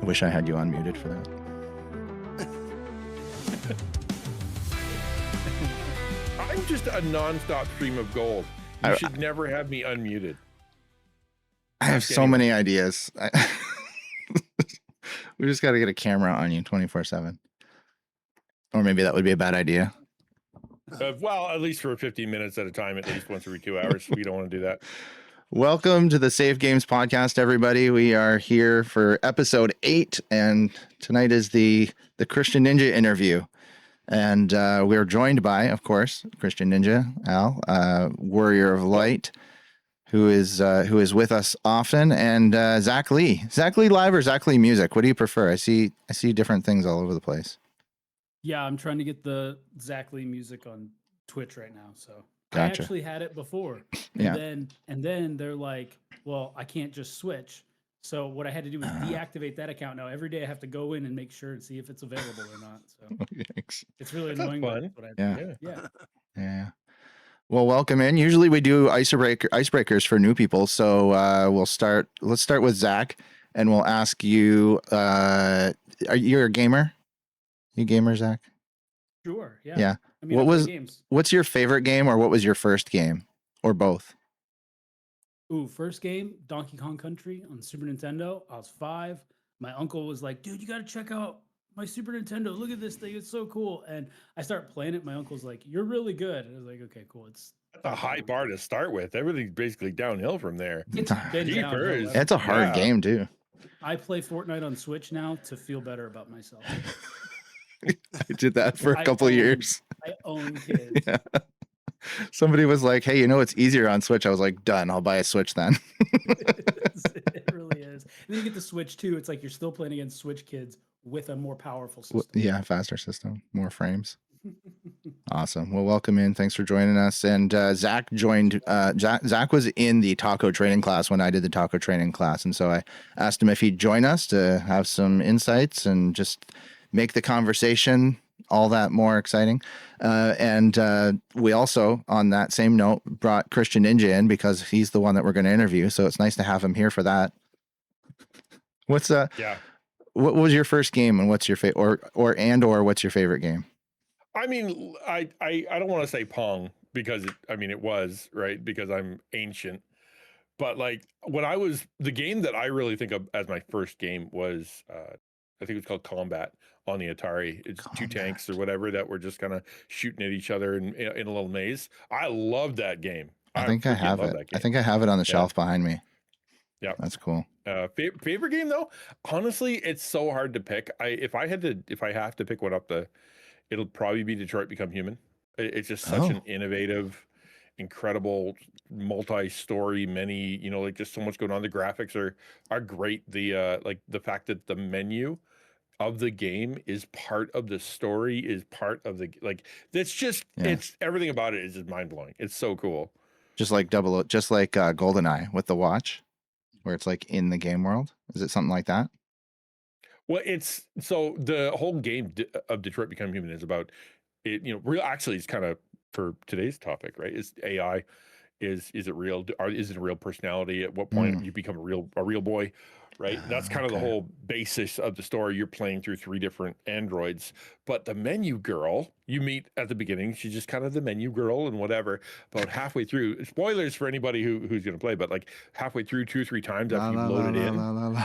I wish I had you unmuted for that. I'm just a non-stop stream of gold. You should never have me unmuted. I have so many ideas. We just got to get a camera on you 24/7. Or maybe that would be a bad idea. Well, at least for 15 minutes at a time, at least once every 2 hours. We don't want to do that. Welcome to the Safe Games Podcast, everybody. We are here for episode 8, and tonight is the XtianNinja interview. And we're joined by, of course, XtianNinja, Al, WarriorofLight, who is with us often, and Zach Lee. Zach Lee Live or Zach Lee Music? What do you prefer? I see different things all over the place. Yeah, I'm trying to get the ZachLeeMusic on Twitch right now. So Gotcha. I actually had it before. And then they're like, well, I can't just switch. So what I had to do was deactivate that account. Now every day I have to go in and make sure and see if it's available or not. So it's really annoying. Fun. Yeah. Well, welcome in. Usually we do icebreakers for new people. So let's start with Zach, and we'll ask you, are you a gamer? You gamer, Zach? Sure. Yeah. Yeah. I mean, what's your favorite game, or what was your first game, or both? Ooh, first game, Donkey Kong Country on Super Nintendo. I was 5. My uncle was like, dude, you got to check out my Super Nintendo. Look at this thing. It's so cool. And I start playing it. My uncle's like, you're really good. And I was like, okay, cool. It's a high bar to start with. Everything's basically downhill from there. It's downhill. It's a hard game too. I play Fortnite on Switch now to feel better about myself. I did that for a couple of years. I own kids. Yeah. Somebody was like, hey, it's easier on Switch. I was like, done. I'll buy a Switch then. It really is. And then you get the Switch too. It's like you're still playing against Switch kids with a more powerful system. Yeah, faster system, more frames. Awesome. Well, welcome in. Thanks for joining us. And Zach joined. Zach was in the taco training class when I did the taco training class, and so I asked him if he'd join us to have some insights and just make the conversation all that more exciting. And we also, on that same note, brought XtianNinja in because he's the one that we're going to interview. So it's nice to have him here for that. What's what was your first game, and what's your favorite, or what's your favorite game? I mean, I don't want to say Pong because it was right because I'm ancient, but like the game that I really think of as my first game was I think it was called Combat on the Atari. It's two tanks or whatever that were just kind of shooting at each other in a little maze. I love that game. I think I have it. I think I have it on the shelf behind me. Yeah, that's cool. Favorite game though, honestly, it's so hard to pick. If I have to pick one up, it'll probably be Detroit Become Human. It's just such an innovative, incredible, multi-story, like just so much going on. The graphics are great. The fact that the menu of the game is part of the story, is part of that's just it's everything about it is just mind-blowing. It's so cool. Just like GoldenEye with the watch, where it's like in the game world. Is it something like that? Well, it's so the whole game of Detroit Become Human is about it. Actually, it's kind of for today's topic, right? Is AI, is it real? Is it a real personality? At what point you become a real boy, right? That's kind of the whole basis of the story. You're playing through 3 different androids, but the menu girl you meet at the beginning, she's just kind of the menu girl and whatever. About halfway through, spoilers for anybody who's going to play, but like halfway through 2 or 3 times after you load it in.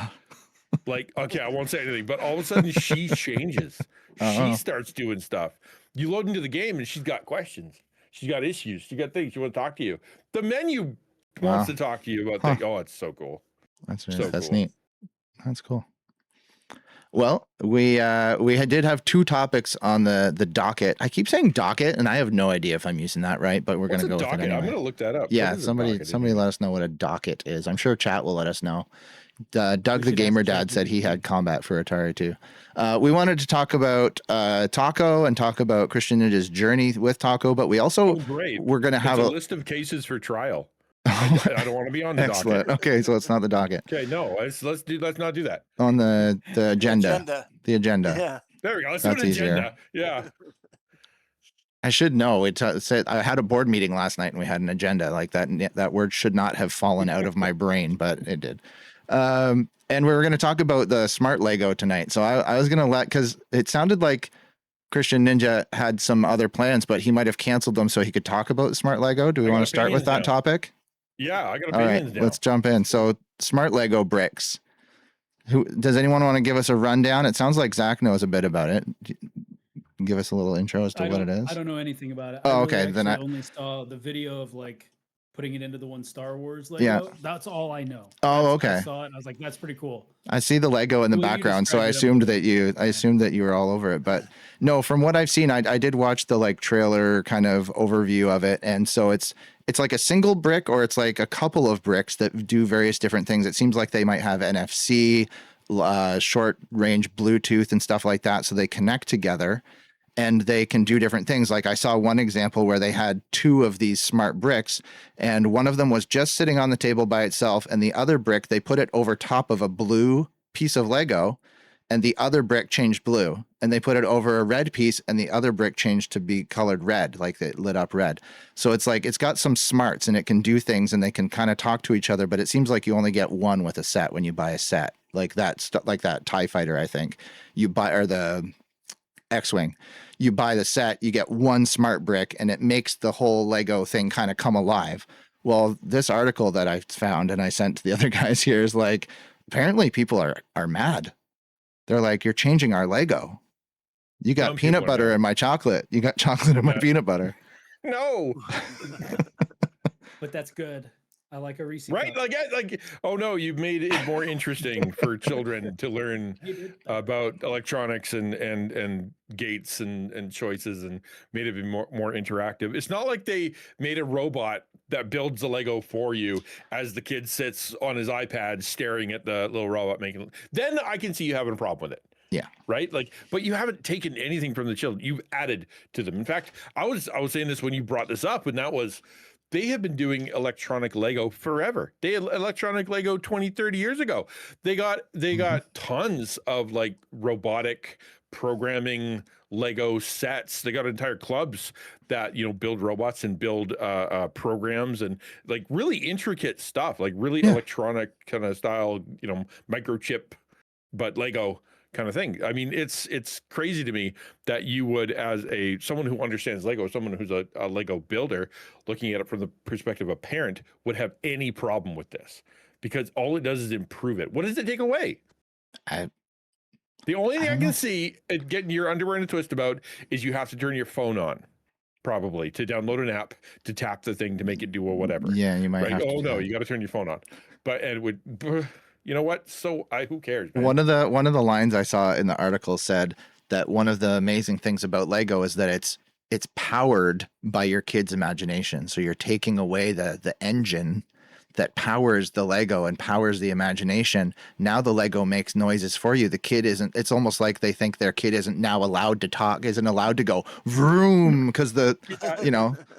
Like, okay, I won't say anything, but all of a sudden she changes. She starts doing stuff. You load into the game and she's got questions. She's got issues. She got things she wants to talk to you. The menu wants to talk to you about things. Oh, it's so cool. That's neat. That's cool. Well, we did have 2 topics on the docket. I keep saying docket, and I have no idea if I'm using that right, but we're going to go with it anyway. I'm going to look that up. Yeah, somebody let us know what a docket is. I'm sure chat will let us know. Doug the Gamer Dad said he had Combat for Atari too. We wanted to talk about Taco and talk about XtianNinja's journey with Taco, but we also we're going to have a list of cases for trial. I don't want to be on the docket. Okay, so it's not the docket. Okay, no, let's not do that. On the agenda. The agenda. Yeah. There we go. Let's do an agenda. Yeah. I should know. It said I had a board meeting last night and we had an agenda like that. And that word should not have fallen out of my brain, but it did. And we were going to talk about the smart Lego tonight. So I was going to because it sounded like XtianNinja had some other plans, but he might have canceled them so he could talk about smart Lego. Do we I want got to start with opinions that now. topic? Yeah, I got All right, opinions now. let's jump in. So smart Lego bricks. Does anyone want to give us a rundown? It sounds like Zach knows a bit about it. Give us a little intro as to what it is. I don't know anything about it. Oh, I okay, really then actually only saw the video of like putting it into the one Star Wars Lego. Yeah. That's all I know. Oh, I okay. saw it and I was like, that's pretty cool. I see the Lego in the The way you background, so I described it, I'm assumed that you were all over it. But no, from what I've seen, I did watch the like trailer kind of overview of it, and so it's like a single brick or it's like a couple of bricks that do various different things. It seems like they might have NFC, short range Bluetooth and stuff like that, so they connect together. And they can do different things. Like I saw one example where they had two of these smart bricks, and one of them was just sitting on the table by itself, and the other brick, they put it over top of a blue piece of Lego, and the other brick changed blue, and they put it over a red piece, and the other brick changed to be colored red, like it lit up red. So it's like it's got some smarts, and it can do things, and they can kind of talk to each other, but it seems like you only get one with a set when you buy a set. Like that TIE fighter, I think you buy, or the X-Wing. You buy the set, you get one smart brick, and it makes the whole Lego thing kind of come alive. Well, this article that I found and I sent to the other guys here is like, apparently people are mad. They're like, you're changing our Lego. You got Some peanut people are butter mad. in my chocolate. You got chocolate in my Yeah. peanut butter. No, But that's good. I like a Reese right? cup. Like, oh no, you've made it more interesting for children to learn You did. about electronics and gates and choices, and made it be more interactive. It's not like they made a robot that builds the Lego for you as the kid sits on his iPad staring at the little robot making. Then I can see you having a problem with it. Yeah. Right. Like, but you haven't taken anything from the children. You've added to them. In fact, I was saying this when you brought this up, and that was, they have been doing electronic Lego forever. They had electronic Lego 20, 30 years ago. They got tons of like robotic programming Lego sets. They got entire clubs that, you know, build robots and build programs and like really intricate stuff, like really electronic kind of style, you know, microchip, but Lego kind of thing. I mean, it's crazy to me that you would, as someone who understands Lego, someone who's a Lego builder, looking at it from the perspective of a parent, would have any problem with this, because all it does is improve it. What does it take away? The only thing I can see it getting your underwear in a twist about is you have to turn your phone on, probably, to download an app to tap the thing to make it do or whatever. Yeah, you might right? have to. Oh no, you got to turn your phone on. But and it would. You know what? So who cares? Man? One of the lines I saw in the article said that one of the amazing things about Lego is that it's powered by your kid's imagination. So you're taking away the engine that powers the Lego and powers the imagination. Now the Lego makes noises for you. The kid isn't. It's almost like they think their kid isn't now allowed to talk, isn't allowed to go vroom, because the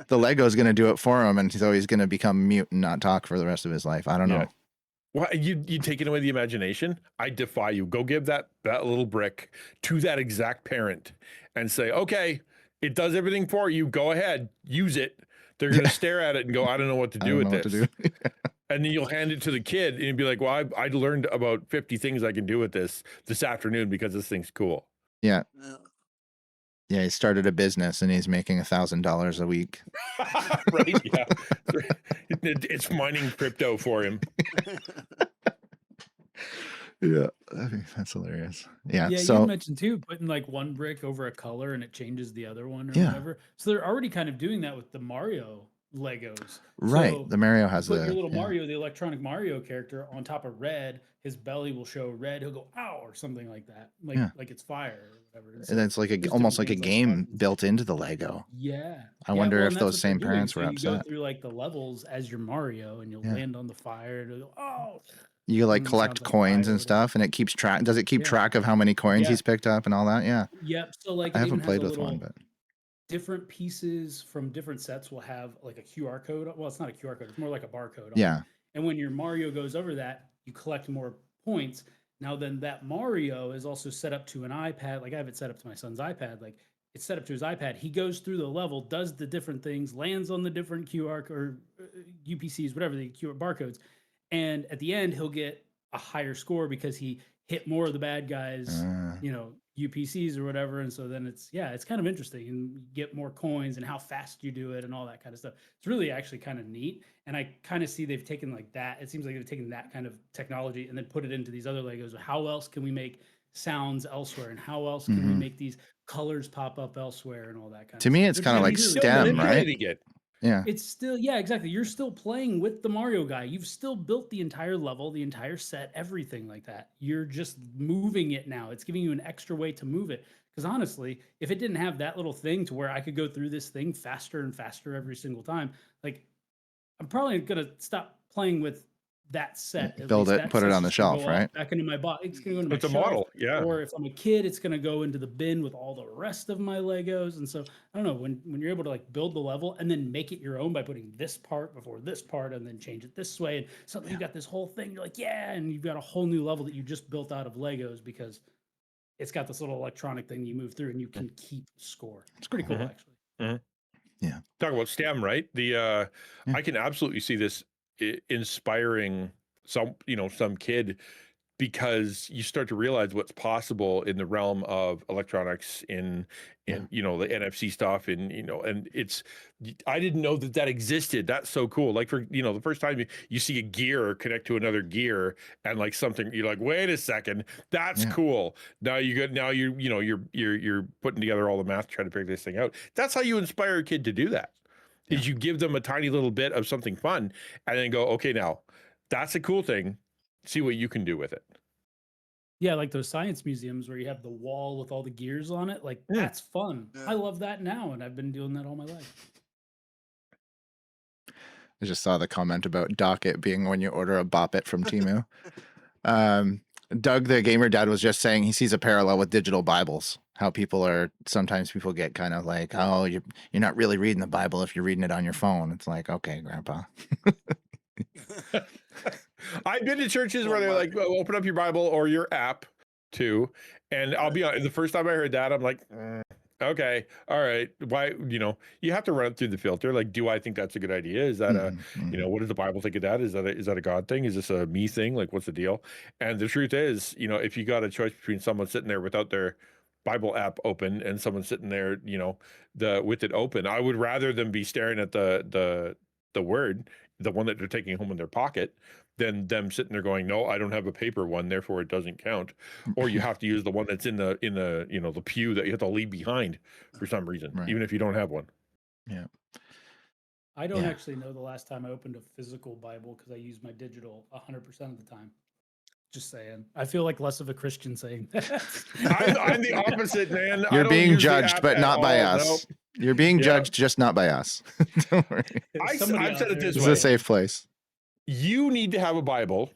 Lego is going to do it for him, and so he's going to become mute and not talk for the rest of his life. I don't know. Well, you taking away the imagination? I defy you. Go give that little brick to that exact parent and say, okay, it does everything for you. Go ahead, use it. They're going to stare at it and go, I don't know what to do with this. And then you'll hand it to the kid and you'll be like, well, I learned about 50 things I can do with this afternoon because this thing's cool. Yeah. Yeah, he started a business and he's making $1,000 a week. Right? Yeah. It's mining crypto for him. Yeah, I think that's hilarious. Yeah. Yeah, so you mentioned too, putting like one brick over a color and it changes the other one or whatever. So they're already kind of doing that with the Mario Legos. Right. So the Mario has put your little Mario, the electronic Mario character, on top of red. His belly will show red. He'll go ow or something like that, like it's fire or whatever. And it's like almost like a game built into the Lego. Yeah. I wonder if that's those what same they're doing. parents So were you go upset. through like the levels as your Mario, and you'll land on the fire. And it'll go, oh. You like And it collect sounds like coins fire and or stuff, and it keeps track. Does it keep track of how many coins he's picked up and all that? Yeah. Yep. So like I it haven't even played has a with little one, but different pieces from different sets will have like a QR code. Well, it's not a QR code. It's more like a barcode. yeah. And when your Mario goes over that, you collect more points. Now then that Mario is also set up to an iPad. Like I have it set up to my son's iPad. Like it's set up to his iPad. He goes through the level, does the different things, lands on the different QR or UPCs, whatever the QR barcodes. And at the end, he'll get a higher score because he hit more of the bad guys, Uh, you know, UPCs or whatever. And so then it's, yeah, it's kind of interesting, and you get more coins and how fast you do it and all that kind of stuff. It's really actually kind of neat. And I kind of see they've taken like that. It seems like they've taken that kind of technology and then put it into these other Legos. How else can we make sounds elsewhere? And how else can we mhm. make these colors pop up elsewhere and all that kind To of me, stuff? it's Which kind is of gonna like be really Still cool. STEM, right? manipulating it. Yeah. It's still, yeah, exactly. You're still playing with the Mario guy. You've still built the entire level, the entire set, everything like that. You're just moving it now. It's giving you an extra way to move it. Because honestly, if it didn't have that little thing to where I could go through this thing faster and faster every single time, like I'm probably gonna stop playing with that set. At Build least it, that put it set's on the just gonna shelf, go off right? back into my box. It's gonna go into my It's a shelf. model. Yeah. Or if I'm a kid, it's gonna go into the bin with all the rest of my Legos. And so I don't know, when you're able to like build the level and then make it your own by putting this part before this part and then change it this way, and suddenly you got this whole thing. You're like, yeah, and you've got a whole new level that you just built out of Legos because it's got this little electronic thing you move through and you can keep score. It's pretty cool, Mhm. actually. Mhm. Yeah. Talk about STEM, right? Yeah. I can absolutely see this inspiring some kid, because you start to realize what's possible in the realm of electronics in Yeah. the NFC stuff, and and I didn't know that existed. That's so cool. Like, for the first time you see a gear connect to another gear, and like something, you're like, wait a second, that's Yeah. cool. Now you're putting together all the math to try to figure this thing out. That's how you inspire a kid to do that. Yeah. Is you give them a tiny little bit of something fun, and then go, okay, now that's a cool thing. See what you can do with it. Yeah, like those science museums where you have the wall with all the gears on it. Like, Mm. that's fun. Yeah. I love that now, and I've been doing that all my life. I just saw the comment about docket being when you order a Bop It from Temu. Doug, the gamer dad, was just saying he sees a parallel with digital Bibles. How sometimes people get kind of like, oh, you're not really reading the Bible if you're reading it on your phone. It's like, okay, Grandpa. I've been to churches where Oh they're my. like, well, open up your Bible or your app too. And I'll be honest, the first time I heard that, I'm like, okay, all right. Why, you have to run it through the filter. Like, do I think that's a good idea? Is that Mhm. what does the Bible think of that? Is that a God thing? Is this a me thing? Like, what's the deal? And the truth is, if you got a choice between someone sitting there without their Bible app open and someone sitting there, with it open, I would rather them be staring at the word, the one that they're taking home in their pocket, than them sitting there going, no, I don't have a paper one, therefore it doesn't count. Or you have to use the one that's in the the pew that you have to leave behind for some reason, Right. even if you don't have one. Yeah. I don't Yeah. actually know the last time I opened a physical Bible because I use my digital 100% of the time. Just saying. I feel like less of a Christian saying that. I'm the opposite, man. I You're don't being use the judged, app but at not by all. us. Nope. You're being Yeah. judged, just not by us. Don't worry. Somebody I've out said it there this is This is a way. safe place. You need to have a Bible,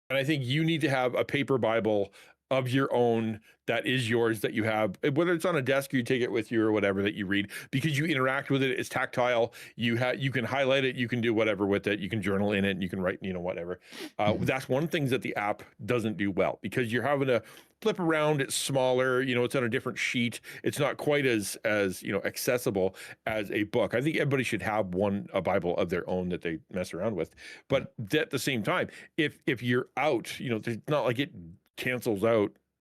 and I think you need to have a paper Bible of your own that is yours, that you have, whether it's on a desk or you take it with you or whatever, that you read, because you interact with it. It's tactile. You can highlight it, you can do whatever with it, you can journal in it, and you can write, whatever. Mhm. That's one thing that the app doesn't do well, because you're having to flip around. It's smaller, it's on a different sheet. It's not quite as accessible as a book. I think everybody should have a Bible of their own that they mess around with. But at the same time, if you're out, it's not like it cancels out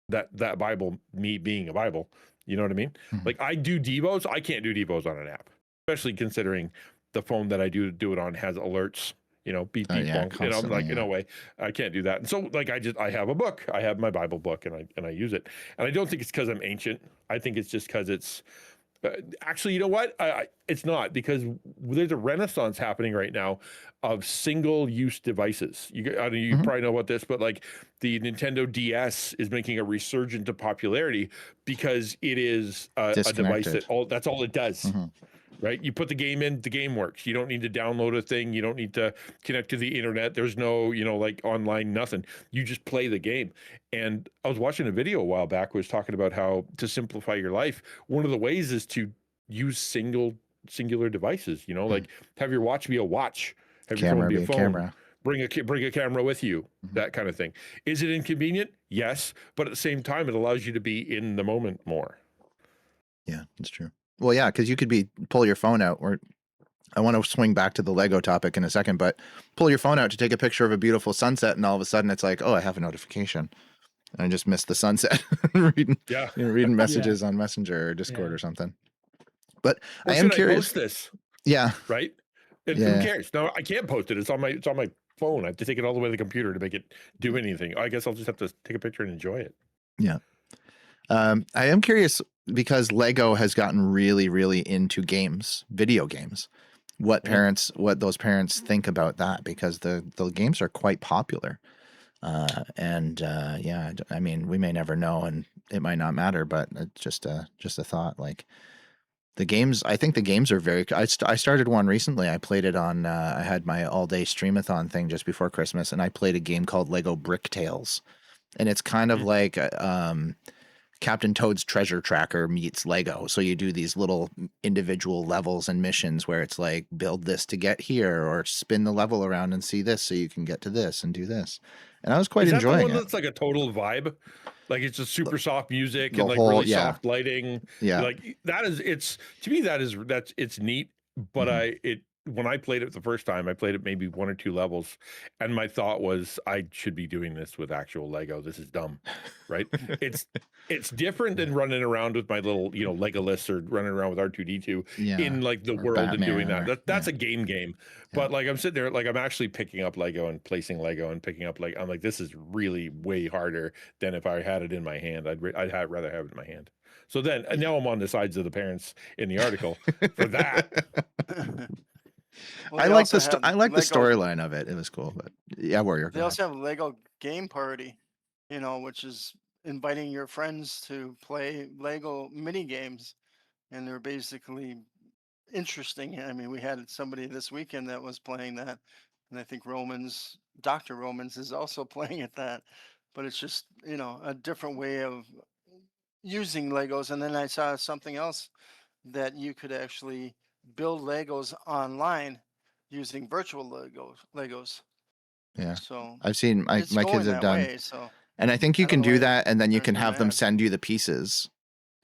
that Bible, me being a Bible. You know what I mean? Mhm. Like, I do Devos. I can't do Devos on an app, especially considering the phone that I do it on has alerts, beep, beep, Yeah, bonk. And I'm like, constantly, no way, I can't do that. And so, like, I have a book. I have my Bible book, and I use it. And I don't think it's because I'm ancient. I think it's just because it's actually, you know what? It's not, because there's a renaissance happening right now of single-use devices. You Mhm. probably know about this, but like the Nintendo DS is making a resurgence of popularity because it is a device Disconnected. that's all it does. Mhm. Right? You put the game in, the game works. You don't need to download a thing. You don't need to connect to the internet. There's no, like online, nothing. You just play the game. And I was watching a video a while back, was talking about how to simplify your life, one of the ways is to use singular devices, like have your watch be a watch, have your phone Camera be a be a phone, camera. bring a camera with you, Mhm. that kind of thing. Is it inconvenient? Yes. But at the same time, it allows you to be in the moment more. Yeah, that's true. Well, yeah, because you could pull your phone out, or I want to swing back to the Lego topic in a second, but pull your phone out to take a picture of a beautiful sunset, and all of a sudden it's like, oh, I have a notification. And I just missed the sunset. reading Yeah. reading messages on Messenger or Discord Yeah. or something. But Or I am should curious. post this? Yeah. Right? And Yeah. who cares? No, I can't post it. It's on my phone. I have to take it all the way to the computer to make it do anything. I guess I'll just have to take a picture and enjoy it. Yeah. I am curious because Lego has gotten really, really into games, video games. What those parents think about that, because the games are quite popular. Yeah, I mean, we may never know, and it might not matter, but it's just a thought. Like the games, I think the games are very. I started one recently. I played it on. I had my all-day streamathon thing just before Christmas, and I played a game called Lego Brick Tales, and it's kind of like Captain Toad's Treasure Tracker meets Lego. So you do these little individual levels and missions where it's like, build this to get here, or spin the level around and see this so you can get to this and do this. And I was quite enjoying the one it. That's like a total vibe? Like it's just super soft music The and like whole- really yeah. soft lighting. Yeah. Like that is, it's, to me, it's neat. But when I played it the first time, I played it maybe 1 or 2 levels, and my thought was, I should be doing this with actual Lego. This is dumb, right? It's different than running around with my little, Legolas, or running around with R2D2 Yeah. in like the Or world and doing Batman, that. That's yeah. a game. But like I'm sitting there, like I'm actually picking up Lego and placing Lego and picking up, like, I'm like, this is really way harder than if I had it in my hand. I'd rather have it in my hand. So then, and now I'm on the sides of the parents in the article for that. Well, I they like also the have I like the Lego- storyline of it. It was cool, but yeah, Warrior. They also have Lego Game Party, which is inviting your friends to play Lego mini games, and they're basically interesting. I mean, we had somebody this weekend that was playing that, and I think Dr. Romans is also playing at that. But it's just, a different way of using Legos. And then I saw something else that you could actually build Legos online using virtual Legos. Yeah. So I've seen my it's kids going have that done, way, so and I think you I can don't know do why that, and then you they're can so have them mad. send you the pieces,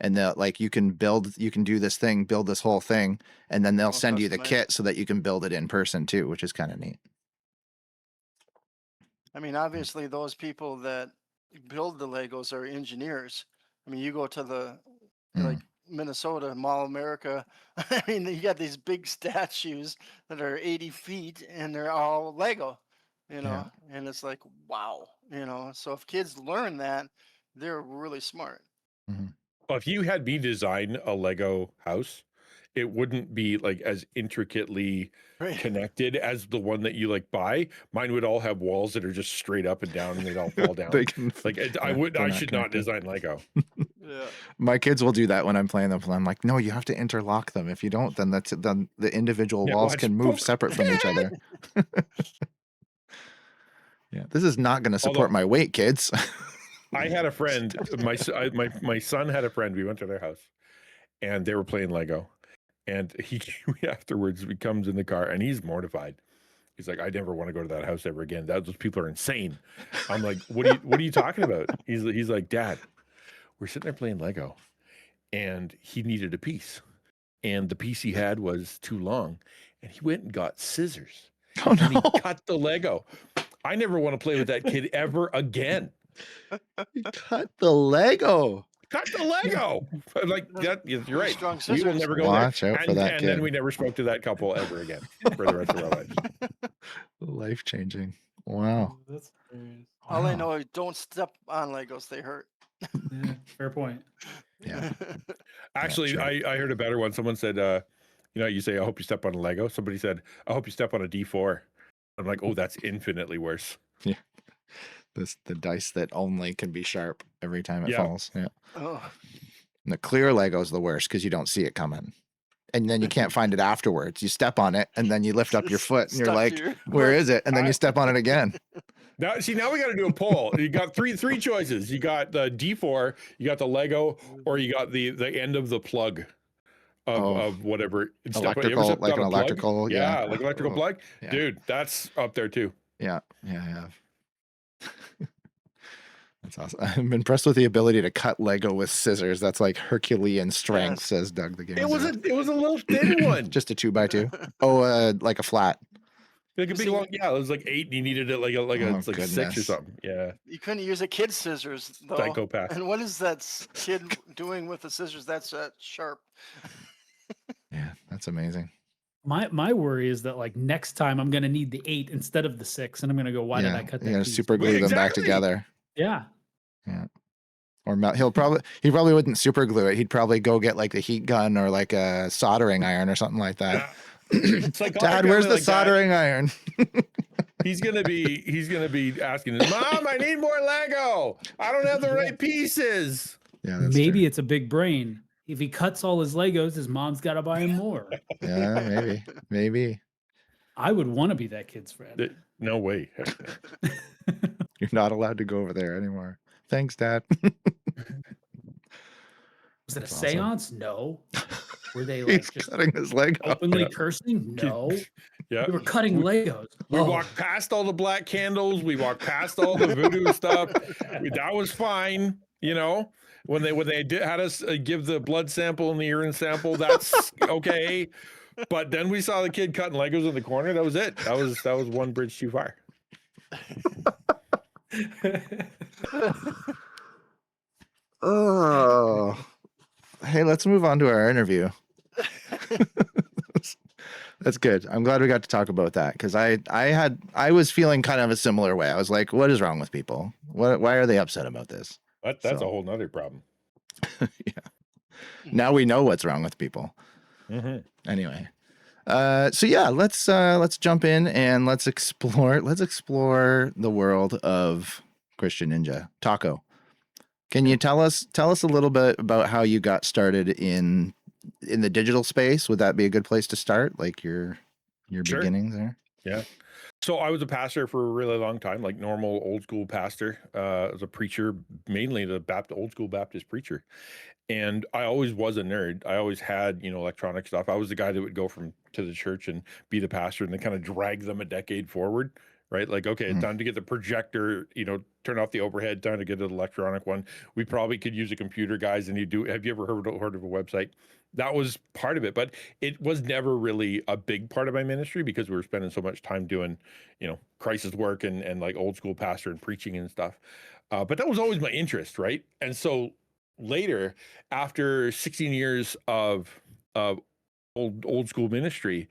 and they'll like you can do this thing, build this whole thing, and then they'll All send you the customized. kit so that you can build it in person too, which is kind of neat. I mean, obviously, those people that build the Legos are engineers. I mean, you go to the like Minnesota Mall America. I mean, you got these big statues that are 80 feet, and they're all Lego. Yeah. And it's like, wow. So if kids learn that, they're really smart. Well, if you had me design a Lego house, it wouldn't be like as intricately Right. connected as the one that you like buy. Mine would all have walls that are just straight up and down, and they'd all fall down. They can, Like they're I not should not connected. design Lego. Yeah. My kids will do that when I'm playing them. I'm like, no, you have to interlock them. If you don't, then then the individual Yeah, walls watch, can move poke. separate from each other. Yeah, this is not going to support Although- my weight, kids. I had a friend, my son had a friend. We went to their house, and they were playing Lego. And he afterwards he comes in the car, and he's mortified. He's like, I never want to go to that house ever again. Those people are insane. I'm like, what are you talking about? He's like, Dad, we're sitting there playing Lego, and he needed a piece, and the piece he had was too long, and he went and got scissors. Oh And no! he cut the Lego. I never want to play with that kid ever again. He cut the Lego. Cut the Lego. I'm like, you're Pretty right. strong We will scissors. never go Watch there. out for that and kid. then we never spoke to that couple ever again for the rest of our lives. Life changing. Wow. That's hilarious. All I Wow. know is don't step on Legos; they hurt. Yeah, fair point. Yeah. Actually, sure. I heard a better one. Someone said, you say, I hope you step on a Lego. Somebody said, I hope you step on a D4. I'm like, oh, that's infinitely worse. The dice that only can be sharp every time it Yeah. falls. Yeah. Oh, And the clear Lego's the worst because you don't see it coming. And then you can't find it afterwards. You step on it and then you lift up your foot and you're stuck to like, your where foot. is it? And then you step on it again. Now we got to do a poll. You got three choices. You got the D4, you got the Lego, or you got the end of the plug of whatever. You ever Electrical, stepped like on an a plug? electrical. Yeah, like electrical Oh, plug. yeah. Dude, that's up there too. Yeah. Yeah, I have. That's awesome. I'm impressed with the ability to cut Lego with scissors. That's like Herculean strength, Yes. says Doug the Game. It was a little thin one. Just a 2x2. Oh, like a flat. Like a big See, long, yeah, it was like 8 and you needed it like a Oh, it's like 6 or goodness. something. Yeah. You couldn't use a kid's scissors though. Psychopath. And what is that kid doing with the scissors that's sharp? Yeah, that's amazing. My worry is that like next time I'm gonna need the 8 instead of the 6, and I'm gonna go, why did I cut that You gotta piece? super glue them back Exactly. together. Yeah. Or he probably wouldn't super glue it. He'd probably go get like the heat gun or like a soldering iron or something like that. Yeah. It's like, Dad, where's the soldering iron? He's gonna be asking his mom, I need more Lego. I don't have the right pieces. Yeah, that's Maybe true. it's a big brain. If he cuts all his Legos, his mom's got to buy him more. Yeah, maybe. I would want to be that kid's friend. No way. Heck no. You're not allowed to go over there anymore. Thanks, Dad. Was it a That's awesome. seance? No. Were they like He's just cutting his leg off. openly Yeah. cursing? No. Yeah. They were cutting Legos. We Oh. walked past all the black candles. We walked past all the voodoo stuff. That was fine, you know. When they had us give the blood sample and the urine sample, that's okay. But then we saw the kid cutting Legos in the corner. That was it. That was one bridge too far. Oh, hey, let's move on to our interview. That's good. I'm glad we got to talk about that because I was feeling kind of a similar way. I was like, what is wrong with people? Why are they upset about this? That's So- a whole nother problem. Now we know what's wrong with people. Mhm. Anyway, so yeah, let's jump in and let's explore the world of XtianNinja. Taco, can you tell us a little bit about how you got started in the digital space? Would that be a good place to start, like your Sure. beginnings there? Yeah. So I was a pastor for a really long time, like normal old school pastor. As a preacher, mainly the old school Baptist preacher. And I always was a nerd. I always had, electronic stuff. I was the guy that would go to the church and be the pastor and then kind of drag them a decade forward, right? Like, okay, it's time to get the projector, turn off the overhead, time to get an electronic one. We probably could use a computer, guys. And have you ever heard of a website? That was part of it, but it was never really a big part of my ministry because we were spending so much time doing, crisis work and like old school pastor and preaching and stuff. But that was always my interest, right? And so later, after 16 years of old school ministry,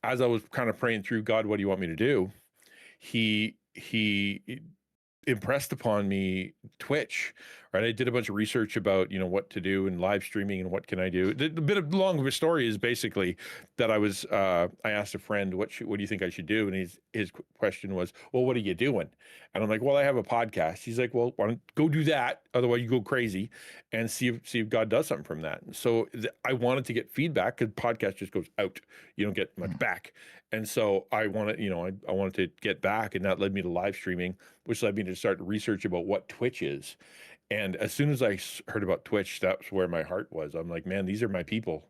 as I was kind of praying through, God, what do you want me to do? He impressed upon me Twitch, right? I did a bunch of research about, what to do and live streaming and what can I do. The bit of long of a story is basically that I asked a friend, what do you think I should do? And his question was, well, what are you doing? And I'm like, well, I have a podcast. He's like, well, why don't go do that? Otherwise you go crazy and see if God does something from that. And so I wanted to get feedback because podcast just goes out. You don't get much back. And so I wanted to get back, and that led me to live streaming, which led me to start research about what Twitch is. And as soon as I heard about Twitch, that's where my heart was. I'm like, man, these are my people.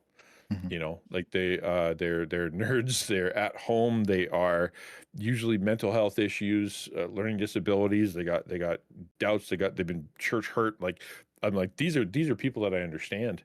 Like they're nerds. They're at home. They are usually mental health issues, learning disabilities. They got doubts. They've been church hurt. Like I'm like, these are people that I understand.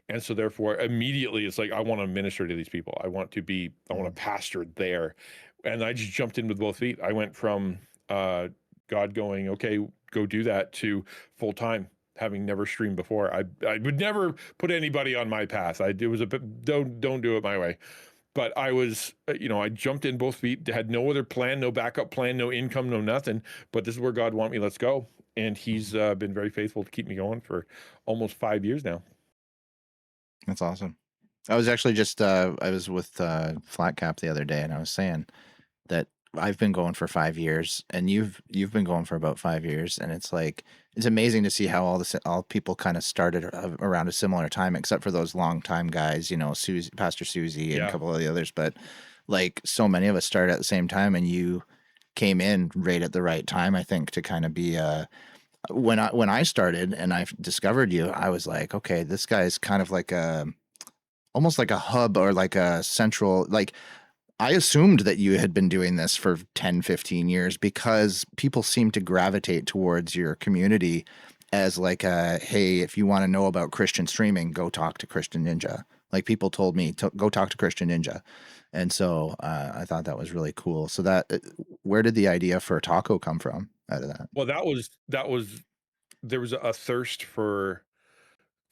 And so therefore immediately it's like, I want to minister to these people. I want to pastor there. And I just jumped in with both feet. I went from God going, okay, go do that, to full time, having never streamed before. I would never put anybody on my path. It was don't do it my way. But I was, I jumped in both feet, had no other plan, no backup plan, no income, no nothing. But this is where God want me. Let's go. And he's been very faithful to keep me going for almost 5 years now. That's awesome. I was actually just I was with Flat Cap the other day, and I was saying that I've been going for 5 years, and you've been going for about 5 years, and it's amazing to see how all people kind of started around a similar time, except for those long time guys, Pastor Susie and a couple of the others, but like so many of us started at the same time, and you came in right at the right time, I think, to kind of be when I started and I discovered you, I was like, okay, this guy's kind of like almost like a hub or like a central, like I assumed that you had been doing this for 10, 15 years because people seem to gravitate towards your community as like a, hey, if you want to know about Christian streaming, go talk to XtianNinja. Like people told me to go talk to XtianNinja. And so I thought that was really cool. So that, where did the idea for Taco come from out of that? Well, there was a thirst for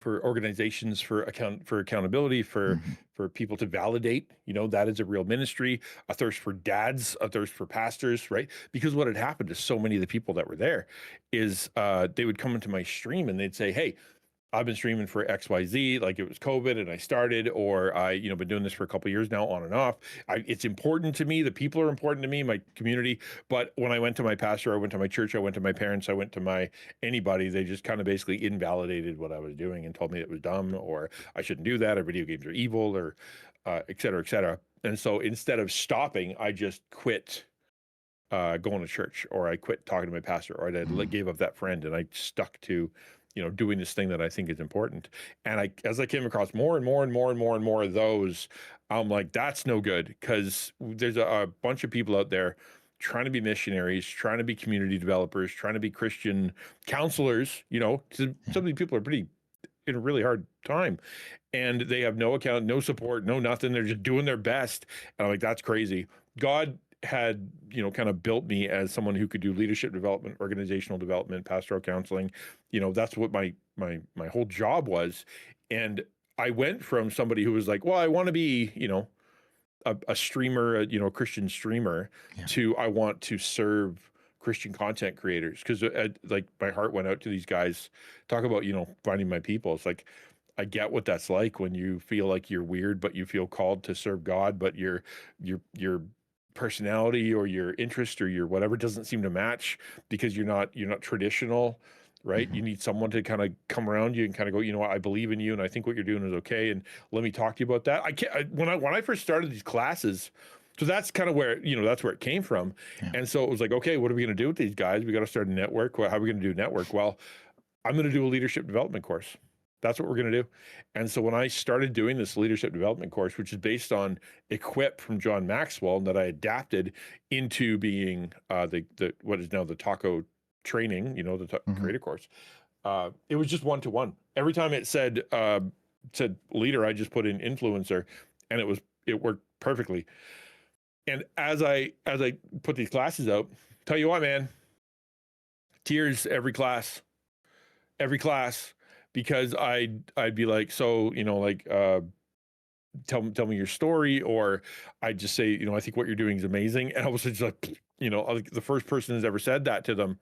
organizations, for accountability, Mhm. for people to validate, that is a real ministry, a thirst for dads, a thirst for pastors, right? Because what had happened to so many of the people that were there is they would come into my stream and they'd say, hey, I've been streaming for XYZ, like it was COVID and I started, or I, been doing this for a couple of years now, on and off. It's important to me. The people are important to me, my community. But when I went to my pastor, I went to my church, I went to my parents, I went to anybody, they just kind of basically invalidated what I was doing and told me it was dumb, or I shouldn't do that, or video games are evil, or et cetera, et cetera. And so instead of stopping, I just quit going to church, or I quit talking to my pastor, or I gave up that friend and I stuck to, doing this thing that I think is important. And as I came across more and more and more and more and more of those, I'm like, that's no good, because there's a bunch of people out there trying to be missionaries, trying to be community developers, trying to be Christian counselors, because some of these people are pretty in a really hard time, and they have no account, no support, no nothing. They're just doing their best. And I'm like, that's crazy. God had, kind of built me as someone who could do leadership development, organizational development, pastoral counseling. That's what my whole job was. And I went from somebody who was like, well, I want to be, a streamer, a Christian streamer, Yeah. to I want to serve Christian content creators, because like my heart went out to these guys. Talk about, finding my people. It's like, I get what that's like when you feel like you're weird, but you feel called to serve God, but your personality or your interest or your whatever doesn't seem to match, because you're not traditional, right? Mhm. You need someone to kind of come around you and kind of go, you know what, I believe in you and I think what you're doing is okay, and let me talk to you about that. When I first started these classes, so that's kind of where, that's where it came from. Yeah. And so it was like, okay, what are we going to do with these guys? We got to start a network. Well, how are we going to do network? Well, I'm going to do a leadership development course. That's what we're going to do. And so when I started doing this leadership development course, which is based on Equip from John Maxwell, that I adapted into being the what is now the Taco training, the creator course, it was just one-to-one. Every time it said leader, I just put in influencer, and it worked perfectly. And as I put these classes out, tell you what, man, tears every class, because I'd be like, so, like, tell me your story, or I'd just say, I think what you're doing is amazing, and I was just like, like the first person has ever said that to them,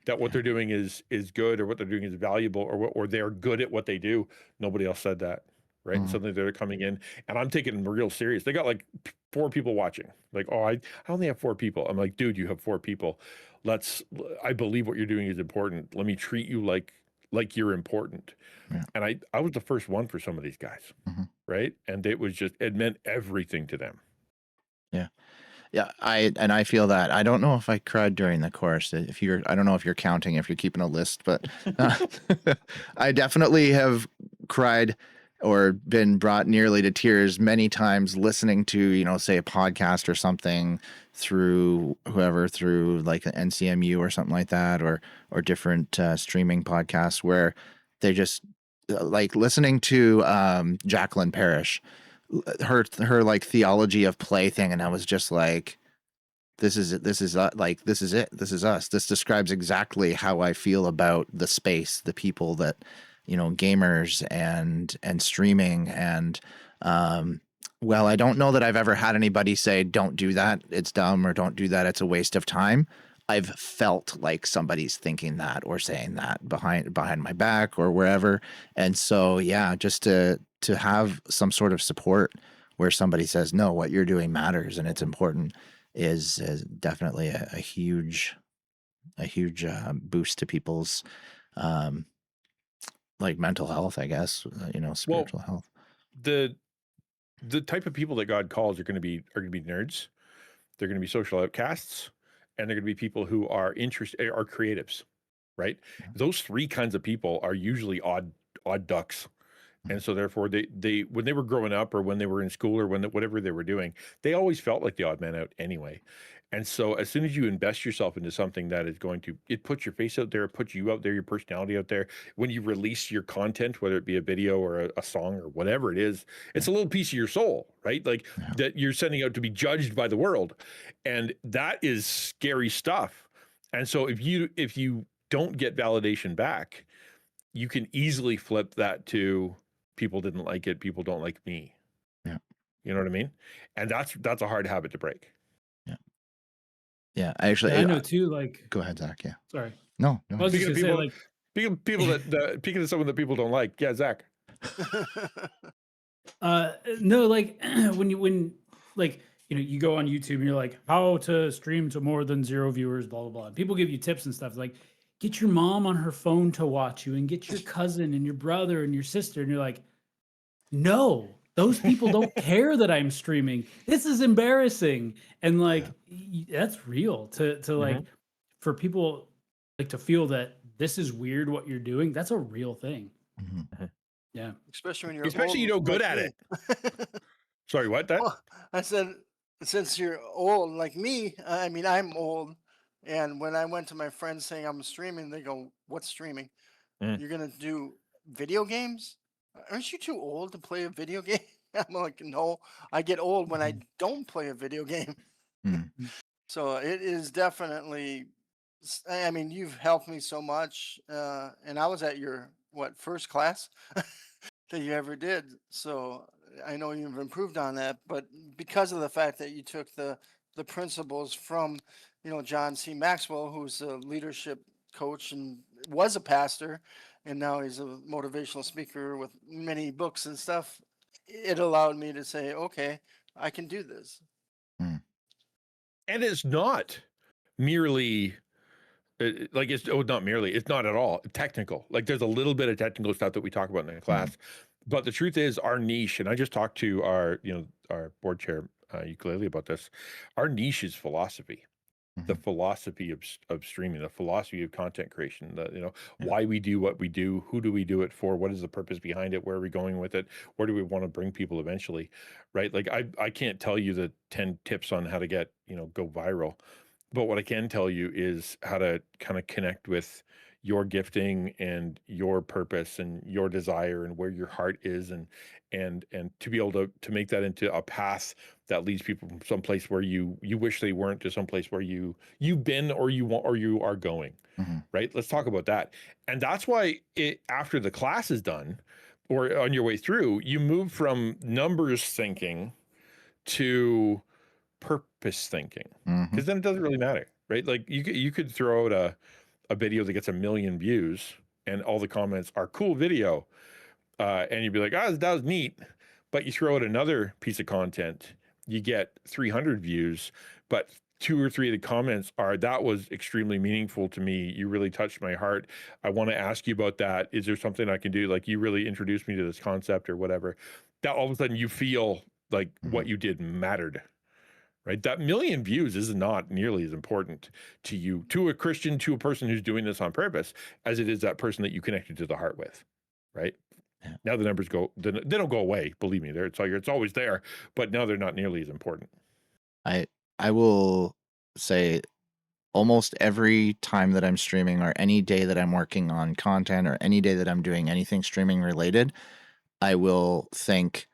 that what they're doing is good, or what they're doing is valuable, or they're good at what they do. Nobody else said that, right? And suddenly they're coming in, and I'm taking them real serious. They got like 4 people watching. Like, oh, I only have 4 people. I'm like, dude, you have 4 people. I believe what you're doing is important. Let me treat you like you're important. Yeah. And I was the first one for some of these guys, right? And it meant everything to them. Yeah. Yeah, I feel that. I don't know if I cried during the course. I don't know if you're counting, if you're keeping a list, but I definitely have cried or been brought nearly to tears many times listening to, say a podcast or something through like an NCMU or something like that, or different streaming podcasts where they just like listening to Jacqueline Parrish, her like theology of play thing, and I was just like, this is it, this is us. This describes exactly how I feel about the space, the people that, gamers and streaming, and well, I don't know that I've ever had anybody say don't do that, it's dumb, or don't do that, it's a waste of time. I've felt like somebody's thinking that or saying that behind my back or wherever. And so, yeah, just to have some sort of support where somebody says, no, what you're doing matters and it's important is definitely a huge boost to people's like mental health, I guess, spiritual health. The type of people that God calls are going to be nerds. They're going to be social outcasts, and they're going to be people who are creatives, right? Those 3 kinds of people are usually odd ducks. And so therefore they when they were growing up or when they were in school or whatever they were doing, they always felt like the odd man out anyway. And so as soon as you invest yourself into something that is going to, it puts your face out there, it puts you out there, your personality out there. When you release your content, whether it be a video or a song or whatever it is, it's a little piece of your soul, right? Like that you're sending out to be judged by the world. And that is scary stuff. And so if you don't get validation back, you can easily flip that to people didn't like it, people don't like me. Yeah. You know what I mean? And that's a hard habit to break. Yeah, actually, I know too. Like, go ahead, Zach. Yeah. sorry. No. I was just Speaking of gonna say, people, like, people that speaking of someone that people don't like, yeah, Zach. no, like when like you go on YouTube and you're like, how to stream to more than 0 viewers, blah blah blah. And people give you tips and stuff like, get your mom on her phone to watch you, and get your cousin and your brother and your sister, and you're like, no, those people don't care that I'm streaming. This is embarrassing, and like that's real to like for people like to feel that this is weird what you're doing. That's a real thing. Yeah. Especially when you're Especially you old know good like at me. it. Sorry, what? That? Well, I said, since you're old like me, I mean, I'm old. And when I went to my friends saying I'm streaming, they go, "What's streaming? You're going to do video games? Aren't you too old to play a video game?" I'm like, "No, I get old when I don't play a video game." So it is definitely, I mean, you've helped me so much. And I was at your, first class that you ever did. So I know you've improved on that, but because of the fact that you took the principles from, John C. Maxwell, who's a leadership coach and was a pastor, and now he's a motivational speaker with many books and stuff, it allowed me to say, okay, I can do this. And it's not merely like it's not merely, it's not at all technical. Like there's a little bit of technical stuff that we talk about in the class, but the truth is our niche, and I just talked to our board chair ukulele about this. Our niche is philosophy, the philosophy of streaming, the philosophy of content creation, why we do what we do, who do we do it for, what is the purpose behind it, where are we going with it, where do we want to bring people eventually, right? Like I can't tell you the 10 tips on how to get, go viral. But what I can tell you is how to kind of connect with your gifting and your purpose and your desire and where your heart is, and to be able to make that into a path that leads people from someplace where you wish they weren't to someplace where you've been or you want or you are going. Right? Let's talk about that. And that's why after the class is done or on your way through, you move from numbers thinking to purpose thinking, because then it doesn't really matter, right? Like you could throw out a video that gets 1 million views and all the comments are cool video, and you'd be like, that was neat. But you throw out another piece of content, you get 300 views, but 2 or 3 of the comments are, that was extremely meaningful to me, you really touched my heart, I want to ask you about that, is there something I can do, like you really introduced me to this concept or whatever. That all of a sudden you feel like what you did mattered. Right? That 1 million views is not nearly as important to you, to a Christian, to a person who's doing this on purpose, as it is that person that you connected to the heart with, right? Now the numbers they don't go away. Believe me, it's always there, but now they're not nearly as important. I will say almost every time that I'm streaming, or any day that I'm working on content, or any day that I'm doing anything streaming related, I will think,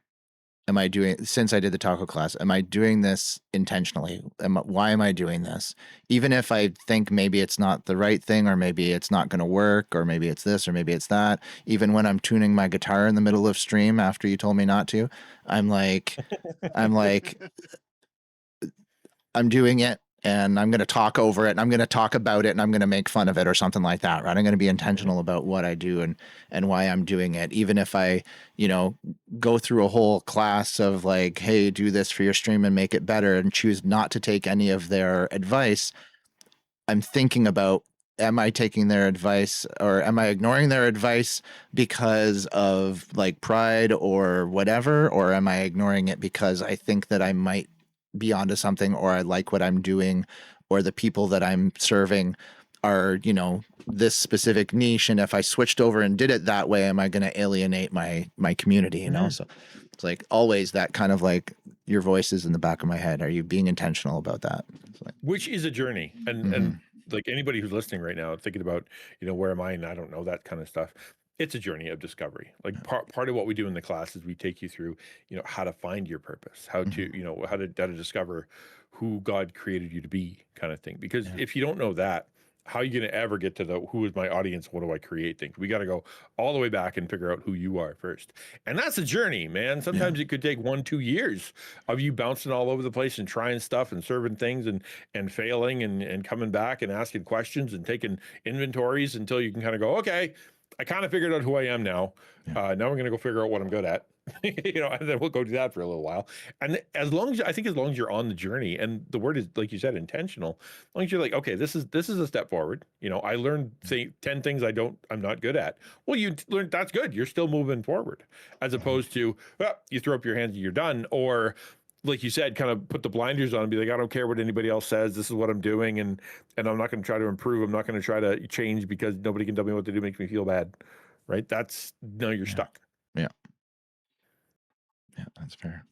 since I did the taco class, am I doing this intentionally? Why am I doing this? Even if I think maybe it's not the right thing, or maybe it's not going to work, or maybe it's this, or maybe it's that. Even when I'm tuning my guitar in the middle of stream after you told me not to, I'm like, I'm doing it, and I'm going to talk over it, and I'm going to talk about it, and I'm going to make fun of it or something like that, right? I'm going to be intentional about what I do and why I'm doing it. Even if I, go through a whole class of like, hey, do this for your stream and make it better, and choose not to take any of their advice, I'm thinking about, am I taking their advice, or am I ignoring their advice because of like pride or whatever? Or am I ignoring it because I think that I might be onto something, or I like what I'm doing, or the people that I'm serving are, you know, this specific niche, and if I switched over and did it that way, am I going to alienate my community, you know? So it's like always that kind of like your voice is in the back of my head. Are you being intentional about that? It's like, Which is a journey, and like anybody who's listening right now thinking about, you know, where am I, and I don't know, that kind of stuff, it's a journey of discovery. Like part of what we do in the class is we take you through, you know, how to find your purpose, how to, you know, how to discover who God created you to be, kind of thing. Because if you don't know that, how are you going to ever get to the who is my audience, what do I create thing? We got to go all the way back and figure out who you are first. And that's a journey, man. Sometimes it could take 1-2 years of you bouncing all over the place and trying stuff and serving things and failing and coming back and asking questions and taking inventories until you can kind of go, okay, I kind of figured out who I am now. Now I'm going to go figure out what I'm good at. You know, and then we'll go do that for a little while. And as long as you're on the journey, and the word is, like you said, intentional, as long as you're like, okay, this is a step forward. You know, I learned 10 things I'm not good at. Well, you learned, that's good. You're still moving forward, as opposed to, well, you throw up your hands and you're done. Or like you said, kind of put the blinders on and be like, I don't care what anybody else says. This is what I'm doing. And I'm not going to try to improve. I'm not going to try to change because nobody can tell me what to do. Makes me feel bad. Right. No, you're stuck. Yeah. Yeah, that's fair.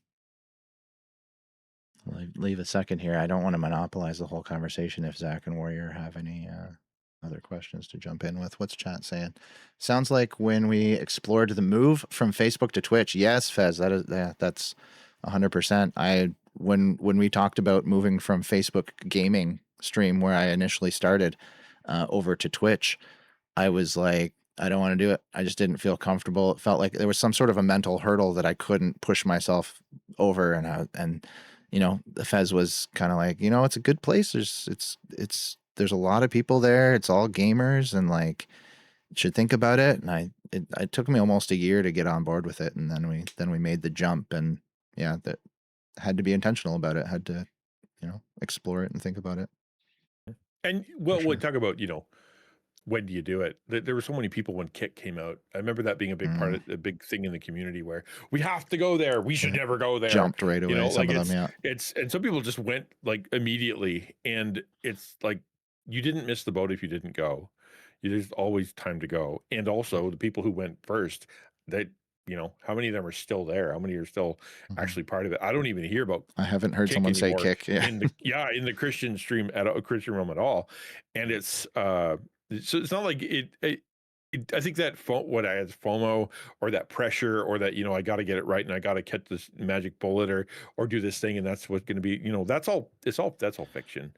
I'll leave a second here. I don't want to monopolize the whole conversation. If Zach and Warrior have any other questions to jump in with, what's chat saying? Sounds like when we explored the move from Facebook to Twitch. Yes, Fez, that's 100%. When we talked about moving from Facebook gaming stream, where I initially started, over to Twitch, I was like, I don't want to do it. I just didn't feel comfortable. It felt like there was some sort of a mental hurdle that I couldn't push myself over. And you know, the Fez was kind of like, you know, it's a good place. There's a lot of people there. It's all gamers, and like, you should think about it. And it took me almost a year to get on board with it. And then we made the jump, and yeah, that had to be intentional about it. Had to, you know, explore it and think about it. And well, we'll talk about, you know, when do you do it? There were so many people when Kick came out. I remember that being a big part of a big thing in the community where we have to go there. We should never go there. Jumped right away. You know, some like of them, yeah. and some people just went like immediately, and it's like you didn't miss the boat if you didn't go. There's always time to go. And also the people who went first, that, you know, how many of them are still there? How many are still actually part of it? I don't even hear about. I haven't heard someone say Kick. Yeah. In the Christian stream at a Christian realm at all. And it's so it's not like it I think that what I had FOMO or that pressure or that, you know, I got to get it right and I got to catch this magic bullet or do this thing and that's what's going to be, you know, that's all fiction.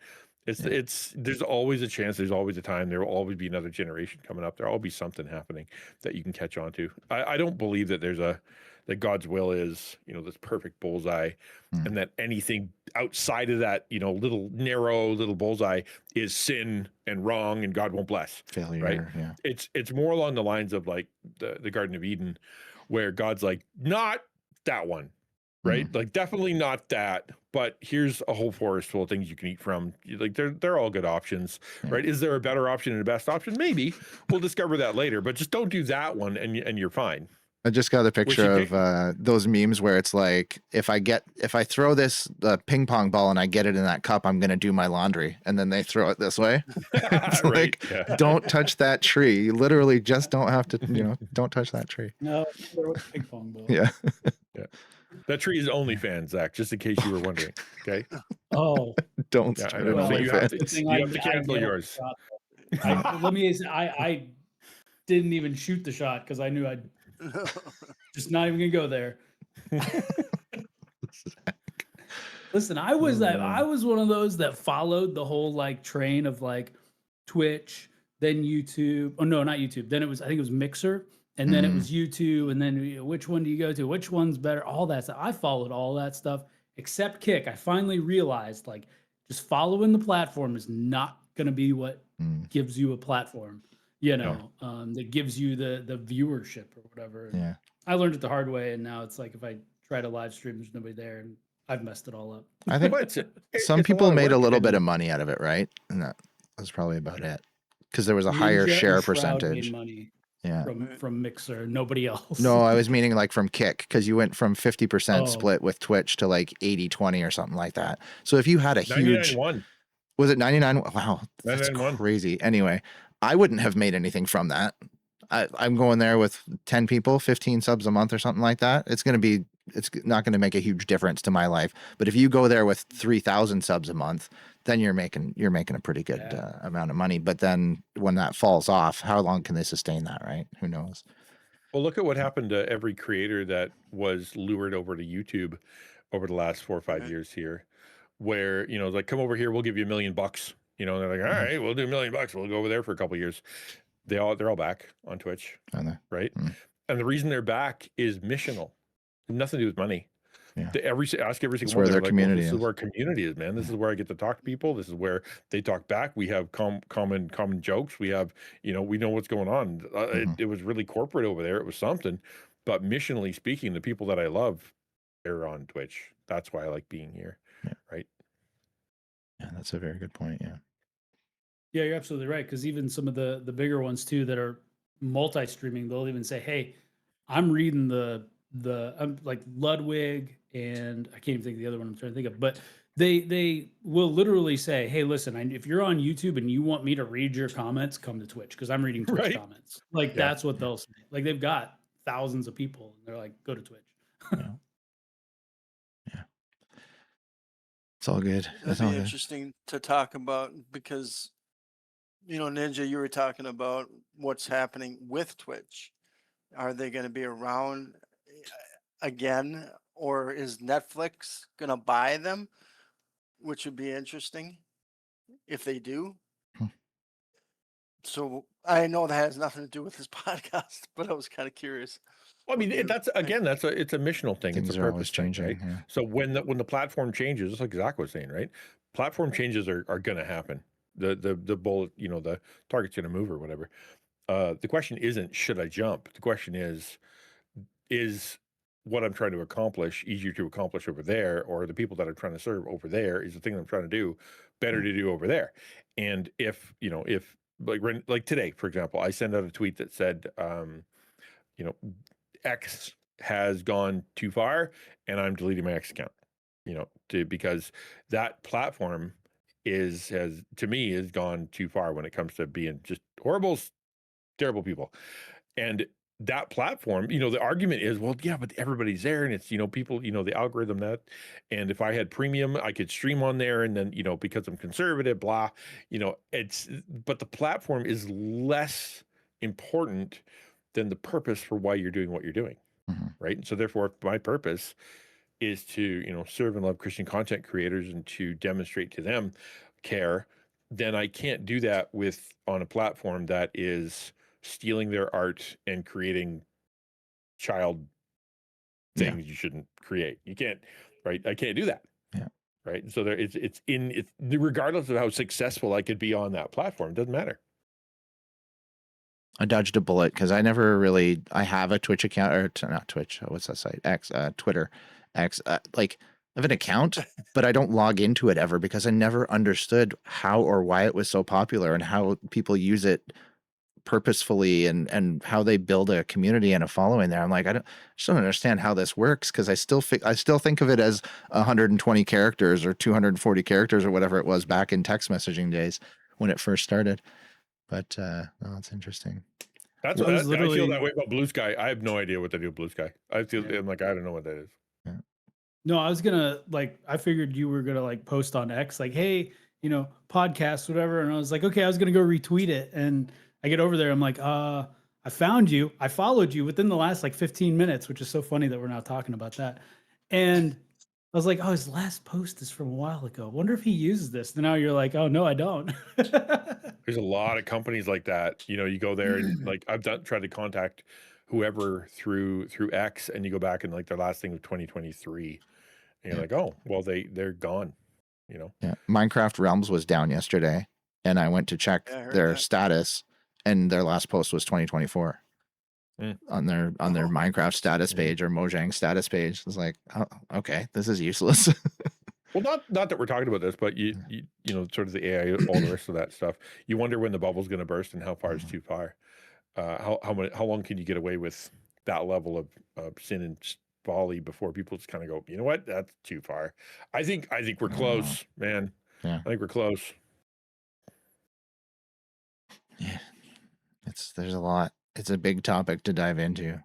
There's always a chance, there's always a time, there will always be another generation coming up. There'll always be something happening that you can catch on to. I don't believe that that God's will is, you know, this perfect bullseye, and that anything outside of that, you know, narrow little bullseye is sin and wrong and God won't bless. Failure, right? Yeah. It's more along the lines of like the Garden of Eden, where God's like, not that one, right? Like definitely not that, but here's a whole forest full of things you can eat from. Like they're all good options, right? Is there a better option and a best option? Maybe. We'll discover that later, but just don't do that one and you're fine. I just got a picture of those memes where it's like, if I throw this ping pong ball and I get it in that cup, I'm going to do my laundry. And then they throw it this way. It's Right, like, don't touch that tree. You literally just don't have to, you know, don't touch that tree. No, throw a ping pong ball. Yeah. Yeah. That tree is OnlyFans, Zach, just in case you were wondering. Okay. Oh, Don't. Yeah, I start know. an So you have OnlyFans. to cancel yours. Let me say, I didn't even shoot the shot because I knew I'd just not even gonna go there. Listen, I was one of those that followed the whole like train of like Twitch, then YouTube. Oh no, not YouTube. Then I think it was Mixer, and then it was YouTube, and then which one do you go to? Which one's better? All that stuff. I followed all that stuff except Kick. I finally realized like just following the platform is not gonna be what gives you a platform. You know, that gives you the viewership or whatever. Yeah. I learned it the hard way, and now it's like if I try to live stream, there's nobody there, and I've messed it all up. I think some people made a little bit of money out of it, right? And that was probably about it, because there was a higher Ninja share and Shroud percentage. made money Yeah. from Mixer, nobody else. No, I was meaning like from Kick, because you went from 50% Oh. split with Twitch to like 80-20 or something like that. So if you had a huge 99-1. Was it 99? Wow, that's 991. crazy. Anyway, I wouldn't have made anything from that. I'm going there with 10 people, 15 subs a month or something like that. It's not going to make a huge difference to my life. But if you go there with 3,000 subs a month, then you're making a pretty good amount of money. But then when that falls off, how long can they sustain that, right? Who knows? Well, look at what happened to every creator that was lured over to YouTube over the last 4 or 5 years here, where, you know, like, come over here, we'll give you $1 million. You know, and they're like, all right, we'll do $1 million. We'll go over there for a couple of years. They're all back on Twitch, right? And the reason they're back is missional, nothing to do with money. Yeah. Ask every single It's one. where their Like, community this is is. where our community is, man. This is where I get to talk to people. This is where they talk back. We have common jokes. We have, you know, we know what's going on. It was really corporate over there. It was something, but missionally speaking, the people that I love, they're on Twitch. That's why I like being here, right? Yeah, that's a very good point. Yeah. Yeah, you're absolutely right. Because even some of the bigger ones too that are multi-streaming, they'll even say, "Hey, I'm reading I'm like Ludwig and I can't even think of the other one I'm trying to think of, but they will literally say, "Hey, listen, if you're on YouTube and you want me to read your comments, come to Twitch because I'm reading Twitch Right. comments." Like that's what they'll say. Like they've got thousands of people and they're like, "Go to Twitch." Yeah. It's all good. That'd be interesting to talk about because, you know, Ninja, you were talking about what's happening with Twitch. Are they going to be around again, or is Netflix going to buy them? Which would be interesting if they do. So I know that has nothing to do with this podcast, but I was kind of curious. Well, I mean, it's a missional thing. Things it's a are always purpose thing, changing. right? Yeah. So when the platform changes, just like Zach was saying, right? Platform changes are going to happen. The bullet, you know, the target's going to move or whatever. The question isn't should I jump. The question is what I'm trying to accomplish easier to accomplish over there, or the people that I'm trying to serve over there is the thing that I'm trying to do better to do over there. And if you know, if like today, for example, I send out a tweet that said, you know, X has gone too far and I'm deleting my X account, you know, because that platform has to me has gone too far when it comes to being just horrible, terrible people. And that platform, you know, the argument is, well, yeah, but everybody's there and it's, you know, people, you know, the algorithm that, and if I had premium, I could stream on there and then, you know, because I'm conservative, blah, you know, but the platform is less important than the purpose for why you're doing what you're doing. Right. And so therefore, if my purpose is to, you know, serve and love Christian content creators and to demonstrate to them care, then I can't do that on a platform that is stealing their art and creating child things you shouldn't create. You can't, right? I can't do that. Yeah. Right. So it's regardless of how successful I could be on that platform, it doesn't matter. I dodged a bullet because I have a Twitch account, or not Twitch. What's that site? Twitter, X. Like I have an account, but I don't log into it ever because I never understood how or why it was so popular and how people use it purposefully and how they build a community and a following there. I'm like, I just don't understand how this works because I still think of it as 120 characters or 240 characters or whatever it was back in text messaging days when it first started. But no, it's interesting. I feel that way about Blue Sky. I have no idea what they do with Blue Sky. I'm like, I don't know what that is. Yeah. No, I was gonna I figured you were gonna post on X hey, you know, podcast, whatever. And I was like, okay, I was gonna go retweet it. And I get over there, I'm like, I found you. I followed you within the last 15 minutes, which is so funny that we're not talking about that. And I was like, oh, his last post is from a while ago. Wonder if he uses this. And now you're like, oh no, I don't. There's a lot of companies like that. You know, you go there and I've tried to contact whoever through X, and you go back and their last thing of 2023, and you're like, oh, well, they're gone. You know. Yeah, Minecraft Realms was down yesterday, and I went to check their status, and their last post was 2024 on their Minecraft status page or Mojang status page. I was like, oh, okay, this is useless. Well, not that we're talking about this, but you know, sort of the AI, all the rest of that stuff. You wonder when the bubble's going to burst and how far is too far. How long can you get away with that level of sin and folly before people just kind of go, you know what, that's too far. I think we're close, man. Yeah, I think we're close. there's a lot. It's a big topic to dive into.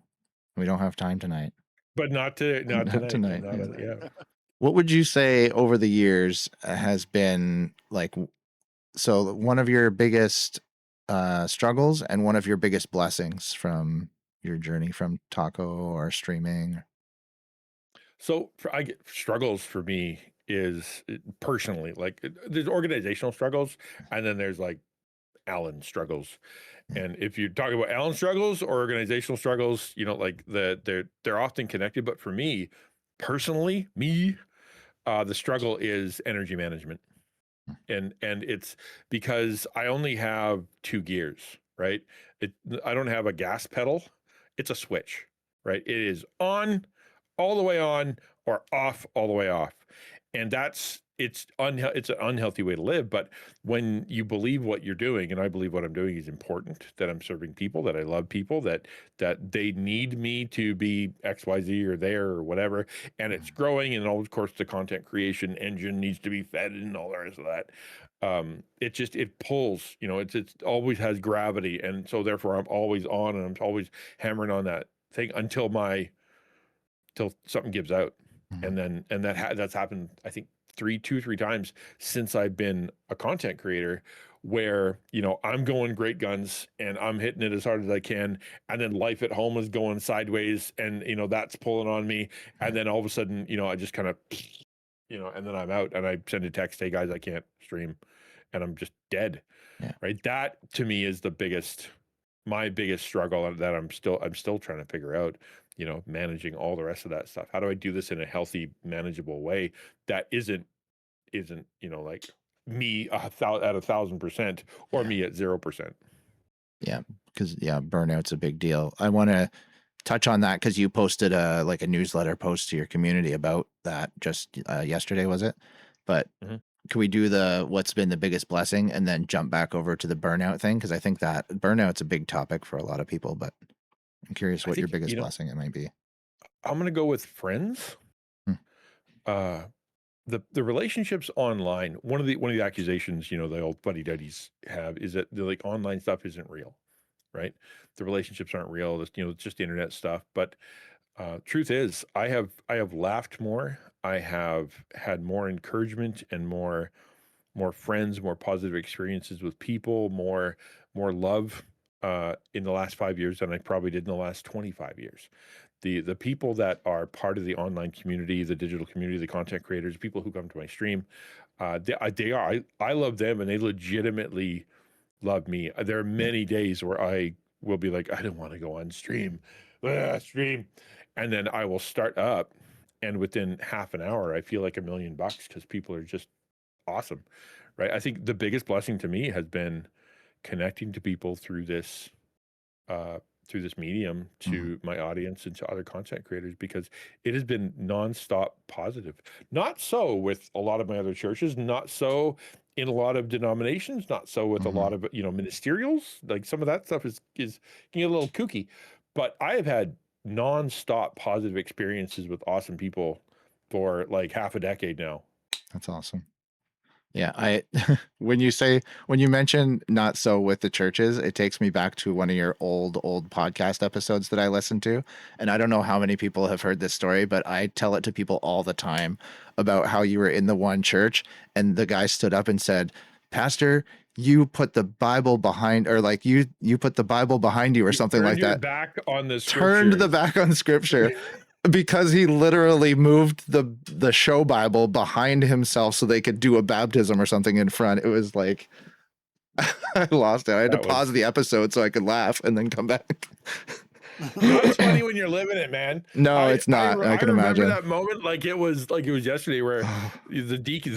We don't have time tonight. But not tonight. tonight, Not yeah. yeah. What would you say over the years has been like, so one of your biggest struggles and one of your biggest blessings from your journey from taco or streaming? So I get struggles for me is personally like there's organizational struggles, and then there's like Alan struggles. And if you're talking about Alan struggles or organizational struggles, you know, like they're often connected. But for me personally, the struggle is energy management. And it's because I only have two gears, right? I don't have a gas pedal. It's a switch, right? It is on all the way on or off all the way off. And it's an unhealthy way to live. But when you believe what you're doing, and I believe what I'm doing is important, that I'm serving people, that I love people, that they need me to be XYZ or there or whatever, and it's growing, and of course the content creation engine needs to be fed and all the rest of that. It pulls, you know, it always has gravity, and so therefore I'm always on, and I'm always hammering on that thing until something gives out. And that's happened, I think, two or three times since I've been a content creator, where, you know, I'm going great guns and I'm hitting it as hard as I can, and then life at home is going sideways, and, you know, that's pulling on me, and then all of a sudden, you know, I just kind of, you know, and then I'm out, and I send a text, hey guys, I can't stream, and I'm just dead. Yeah. Right. That to me is my biggest struggle that I'm still trying to figure out, you know, managing all the rest of that stuff. How do I do this in a healthy, manageable way that isn't, you know, like me at 1,000% or me at 0%? Yeah, because burnout's a big deal. I want to touch on that because you posted a newsletter post to your community about that just yesterday, was it? But can we do what's been the biggest blessing and then jump back over to the burnout thing? Because I think that burnout's a big topic for a lot of people, but I'm curious what your biggest blessing it might be. I'm going to go with friends. The relationships online, one of the accusations, you know, the old buddy duddies have is that the like online stuff isn't real, right? The relationships aren't real. You know, it's just internet stuff. But truth is, I have laughed more. I have had more encouragement and more friends, more positive experiences with people, more love in the last 5 years than I probably did in the last 25 years. The people that are part of the online community, the digital community, the content creators, people who come to my stream, I love them, and they legitimately love me. There are many days where I will be like, I don't want to go on stream, and then I will start up, and within half an hour, I feel like $1 million because people are just awesome, right? I think the biggest blessing to me has been connecting to people through this medium, to my audience and to other content creators, because it has been nonstop positive. Not so with a lot of my other churches, not so in a lot of denominations, not so with a lot of, you know, ministerials. Like some of that stuff can get a little kooky, but I have had nonstop positive experiences with awesome people for like half a decade now. That's awesome. Yeah, when you mention not so with the churches, it takes me back to one of your old podcast episodes that I listened to. And I don't know how many people have heard this story, but I tell it to people all the time about how you were in the one church and the guy stood up and said, Pastor, you put the Bible behind, or like you put the Bible behind you or something like that. Back on the Turned the back on scripture. Because he literally moved the show Bible behind himself so they could do a baptism or something in front. It was like, I lost it. I had to pause the episode so I could laugh and then come back. Not funny when you're living it, man. No, it's not. I can imagine that moment like it was yesterday, where the deacon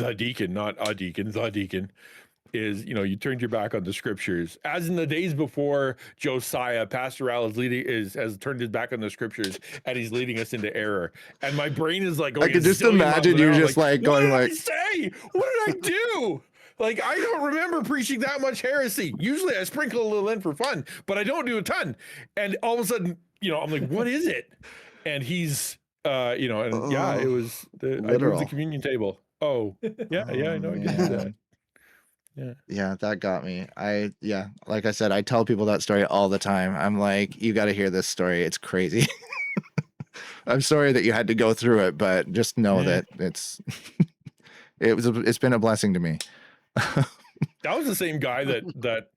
is, you know, you turned your back on the scriptures, as in the days before Josiah. Pastor Al has turned his back on the scriptures, and he's leading us into error. And my brain is like going, I could just imagine you just like going like, what did I say? What did I do? Like, I don't remember preaching that much heresy. Usually I sprinkle a little in for fun, but I don't do a ton. And all of a sudden, you know, I'm like, what is it? And he's, you know, and it was I moved the communion table. Oh, yeah, I know you did that. Yeah, that got me. Like I said, I tell people that story all the time. I'm like, you got to hear this story. It's crazy. I'm sorry that you had to go through it, but just know that it's been a blessing to me. That was the same guy that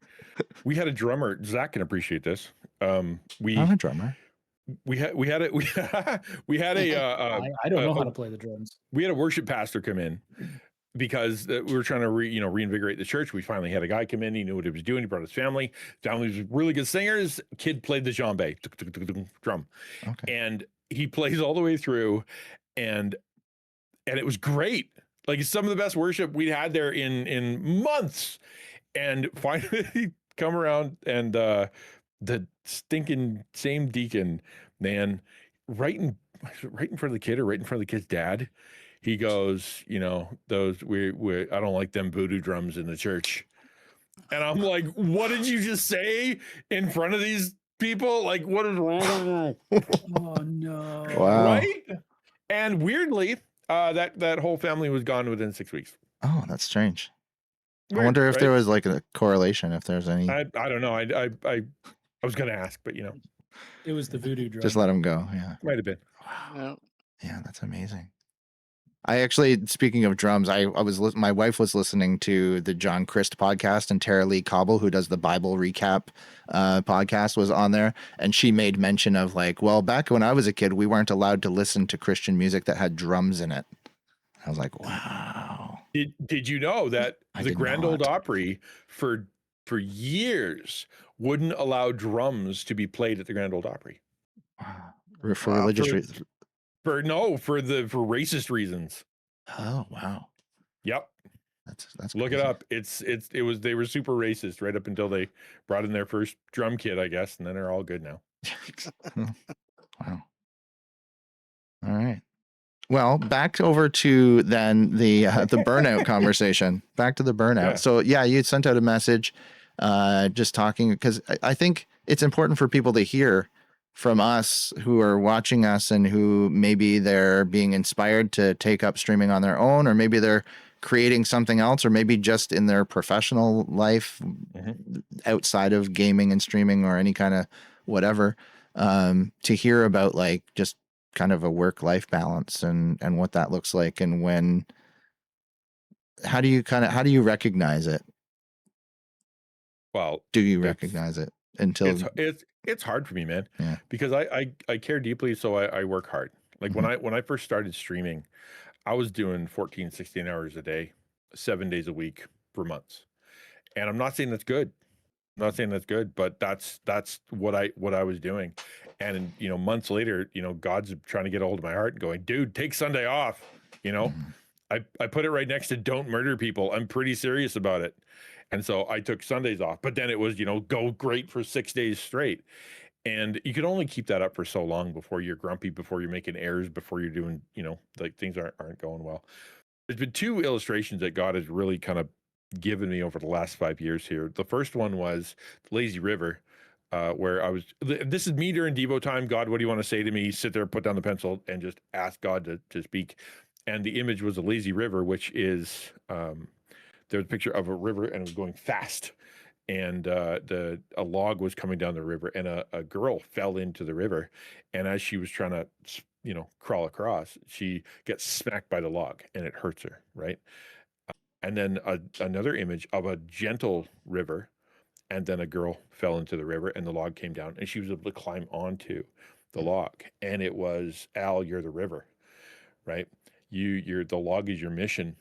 we had a drummer. Zach can appreciate this. I'm a drummer. We had a I don't know how to play the drums. we had a worship pastor come in because we were trying to reinvigorate the church. We finally had a guy come in. He knew what he was doing. He brought his family. Family was really good singers. Kid played the djembe drum, and he plays all the way through, and it was great. Like some of the best worship we'd had there in months. And finally come around, and the stinking same deacon, man, right in front of the kid or right in front of the kid's dad, he goes, those we I don't like them voodoo drums in the church. And I'm like, what did you just say in front of these people? Like, what is wrong? Oh no! Wow. Right? And weirdly, that whole family was gone within 6 weeks. Oh, that's strange. Weird, I wonder if right? there was like a correlation, if there's any. I don't know. I was gonna ask, but It was the voodoo drum. Just let him go. Yeah. might have been. Yeah. Yeah, that's amazing. I actually, speaking of drums, my wife was listening to the John Christ podcast, and Tara Lee Cobble, who does the Bible recap podcast, was on there, and she made mention of like, well, back when I was a kid, we weren't allowed to listen to Christian music that had drums in it. I was like, wow. Did you know that I the did Grand Ole not. Opry for years wouldn't allow drums to be played at the Grand Ole Opry For Wow. religious reasons. for racist reasons. Oh wow, Yep, that's look it crazy. up. They were super racist right up until they brought in their first drum kit, I guess, and then they're all good now. Wow. All right. Well, back over to then the burnout conversation. Back to the burnout. Yeah. So yeah, you sent out a message, just talking, because I think it's important for people to hear from us who are watching us and who maybe they're being inspired to take up streaming on their own, or maybe they're creating something else, or maybe just in their professional life outside of gaming and streaming or any kind of whatever, to hear about like just kind of a work-life balance and what that looks like, and how do you recognize it? Well, Do you recognize it until it's hard for me, man, Yeah. because I care deeply, so I work hard. Like when I first started streaming, I was doing 14, 16 hours a day, 7 days a week for months. And I'm not saying that's good. I'm not saying that's good, but that's what I was doing. And months later, God's trying to get a hold of my heart and going, dude, take Sunday off. I put it right next to don't murder people. I'm pretty serious about it. And so I took Sundays off, but then it was, go great for 6 days straight. And you can only keep that up for so long before you're grumpy, before you're making errors, before you're doing, like things aren't going well. There's been two illustrations that God has really kind of given me over the last 5 years here. The first one was Lazy River, where this is me during Devo time. God, what do you want to say to me? Sit there, put down the pencil, and just ask God to speak. And the image was a lazy river, which is, there was a picture of a river and it was going fast. And a log was coming down the river, and a girl fell into the river. And as she was trying to, crawl across, she gets smacked by the log, and it hurts her, right? And then another image of a gentle river, and then a girl fell into the river, and the log came down, and she was able to climb onto the log. And it was, Al, you're the river, right? You're the log is your mission,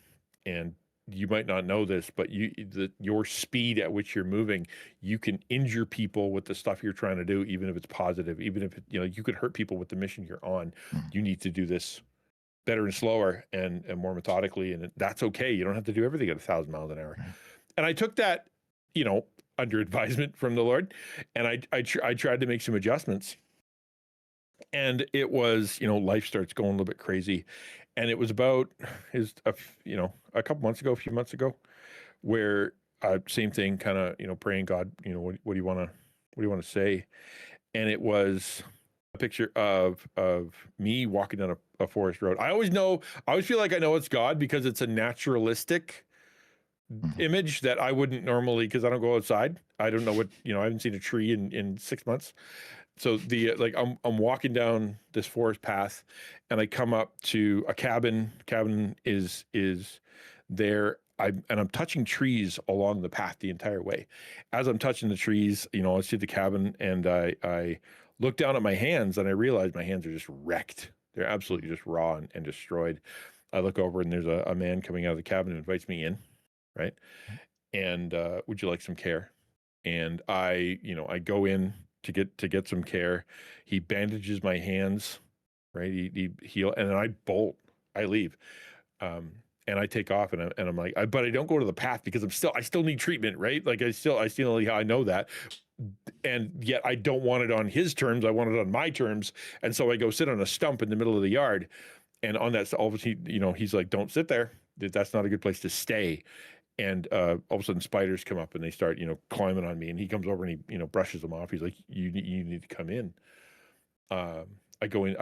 and you might not know this, but your speed at which you're moving, you can injure people with the stuff you're trying to do, even if it's positive, even if you could hurt people with the mission you're on. You need to do this better and slower and more methodically, and that's okay. You don't have to do everything at 1,000 miles an hour. And I took that, under advisement from the Lord, and I tried to make some adjustments. And it was, life starts going a little bit crazy. And it was about a few months ago, where same thing, kind of, praying, God, what do you want to say? And it was a picture of me walking down a forest road. I always feel like I know it's God because it's a naturalistic image that I wouldn't normally, because I don't go outside. I don't know what, I haven't seen a tree in 6 months. So like I'm walking down this forest path, and I come up to a cabin. Cabin is there. I'm touching trees along the path the entire way. As I'm touching the trees, I see the cabin, and I look down at my hands, and I realize my hands are just wrecked. They're absolutely just raw and destroyed. I look over, and there's a man coming out of the cabin who invites me in, right? And would you like some care? And I go in to get some care. He bandages my hands, right? He heal, and then I bolt. I leave. And I take off, and I'm like, but I don't go to the path because I still need treatment, right? Like I know that, and yet I don't want it on his terms. I want it on my terms, and so I go sit on a stump in the middle of the yard, and on that, obviously, he's like, don't sit there. That's not a good place to stay. And all of a sudden, spiders come up, and they start, climbing on me, and he comes over, and he, brushes them off. He's like, you need to come in. I go in.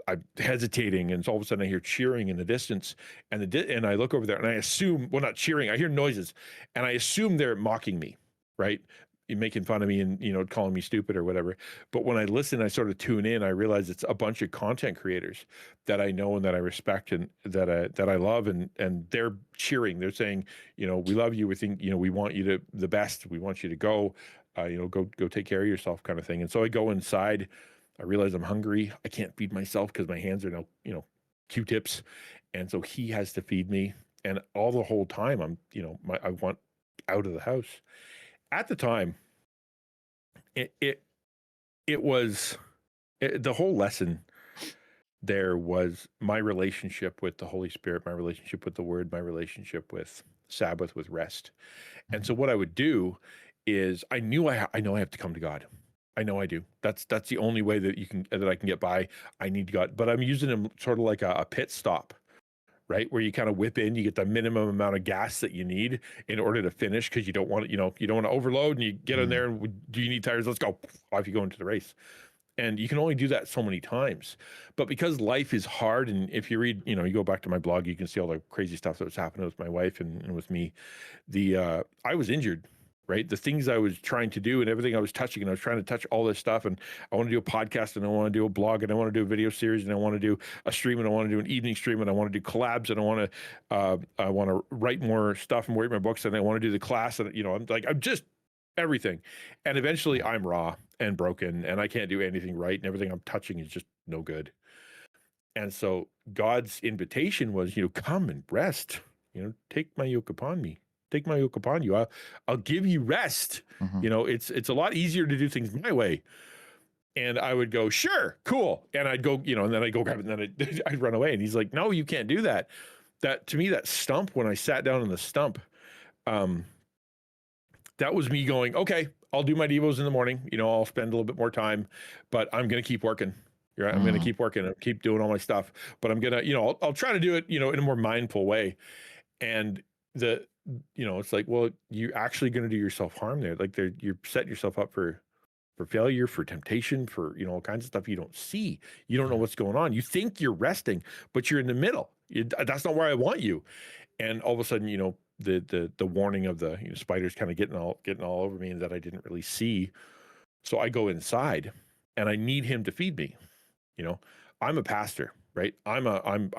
I'm hesitating, and so all of a sudden I hear cheering in the distance, and I look over there, and I assume, well, not cheering, I hear noises, and I assume they're mocking me, right? Making fun of me and, calling me stupid or whatever. But when I listen, I sort of tune in, I realize it's a bunch of content creators that I know and that I respect and that I love, and they're cheering. They're saying, we love you. We think, we want you to the best. We want you to go, go take care of yourself, kind of thing. And so I go inside. I realize I'm hungry. I can't feed myself because my hands are now, Q-tips. And so he has to feed me. And all the whole time I'm, I want out of the house. At the time, it was the whole lesson there was my relationship with the Holy Spirit, my relationship with the Word, my relationship with Sabbath, with rest. And so what I would do is I know I have to come to God. I know I do. That's the only way that I can get by. I need God, but I'm using him sort of like a pit stop, right? Where you kind of whip in, you get the minimum amount of gas that you need in order to finish, because you don't want to, you don't want to overload, and you get in there and do you need tires? Let's go. Off you go into the race. And you can only do that so many times. But because life is hard, and if you read, you go back to my blog, you can see all the crazy stuff that was happening with my wife and with me. I was injured. Right. The things I was trying to do and everything I was touching, and I was trying to touch all this stuff, and I want to do a podcast, and I want to do a blog, and I want to do a video series, and I want to do a stream, and I want to do an evening stream, and I want to do collabs, and I want to write more stuff and write my books, and I want to do the class, and I'm just everything. And eventually I'm raw and broken, and I can't do anything right, and everything I'm touching is just no good. And so God's invitation was, come and rest, take my yoke upon me. Take my yoke upon you. I'll give you rest. It's a lot easier to do things my way. And I would go, sure, cool. And I'd go, and then I'd go grab it, and then I'd run away. And he's like, no, you can't do that. That, to me, that stump, when I sat down on the stump, that was me going, okay, I'll do my devos in the morning. I'll spend a little bit more time, but I'm going to keep working. Right? I'm going to keep working and keep doing all my stuff, but I'm going to, I'll try to do it, in a more mindful way. And it's like, well, you're actually going to do yourself harm there. Like you're setting yourself up for failure, for temptation, for, all kinds of stuff you don't see. You don't know what's going on. You think you're resting, but you're in the middle. That's not where I want you. And all of a sudden, the warning of the spiders kind of getting all over me, and that I didn't really see. So I go inside, and I need him to feed me. I'm a pastor. Right. I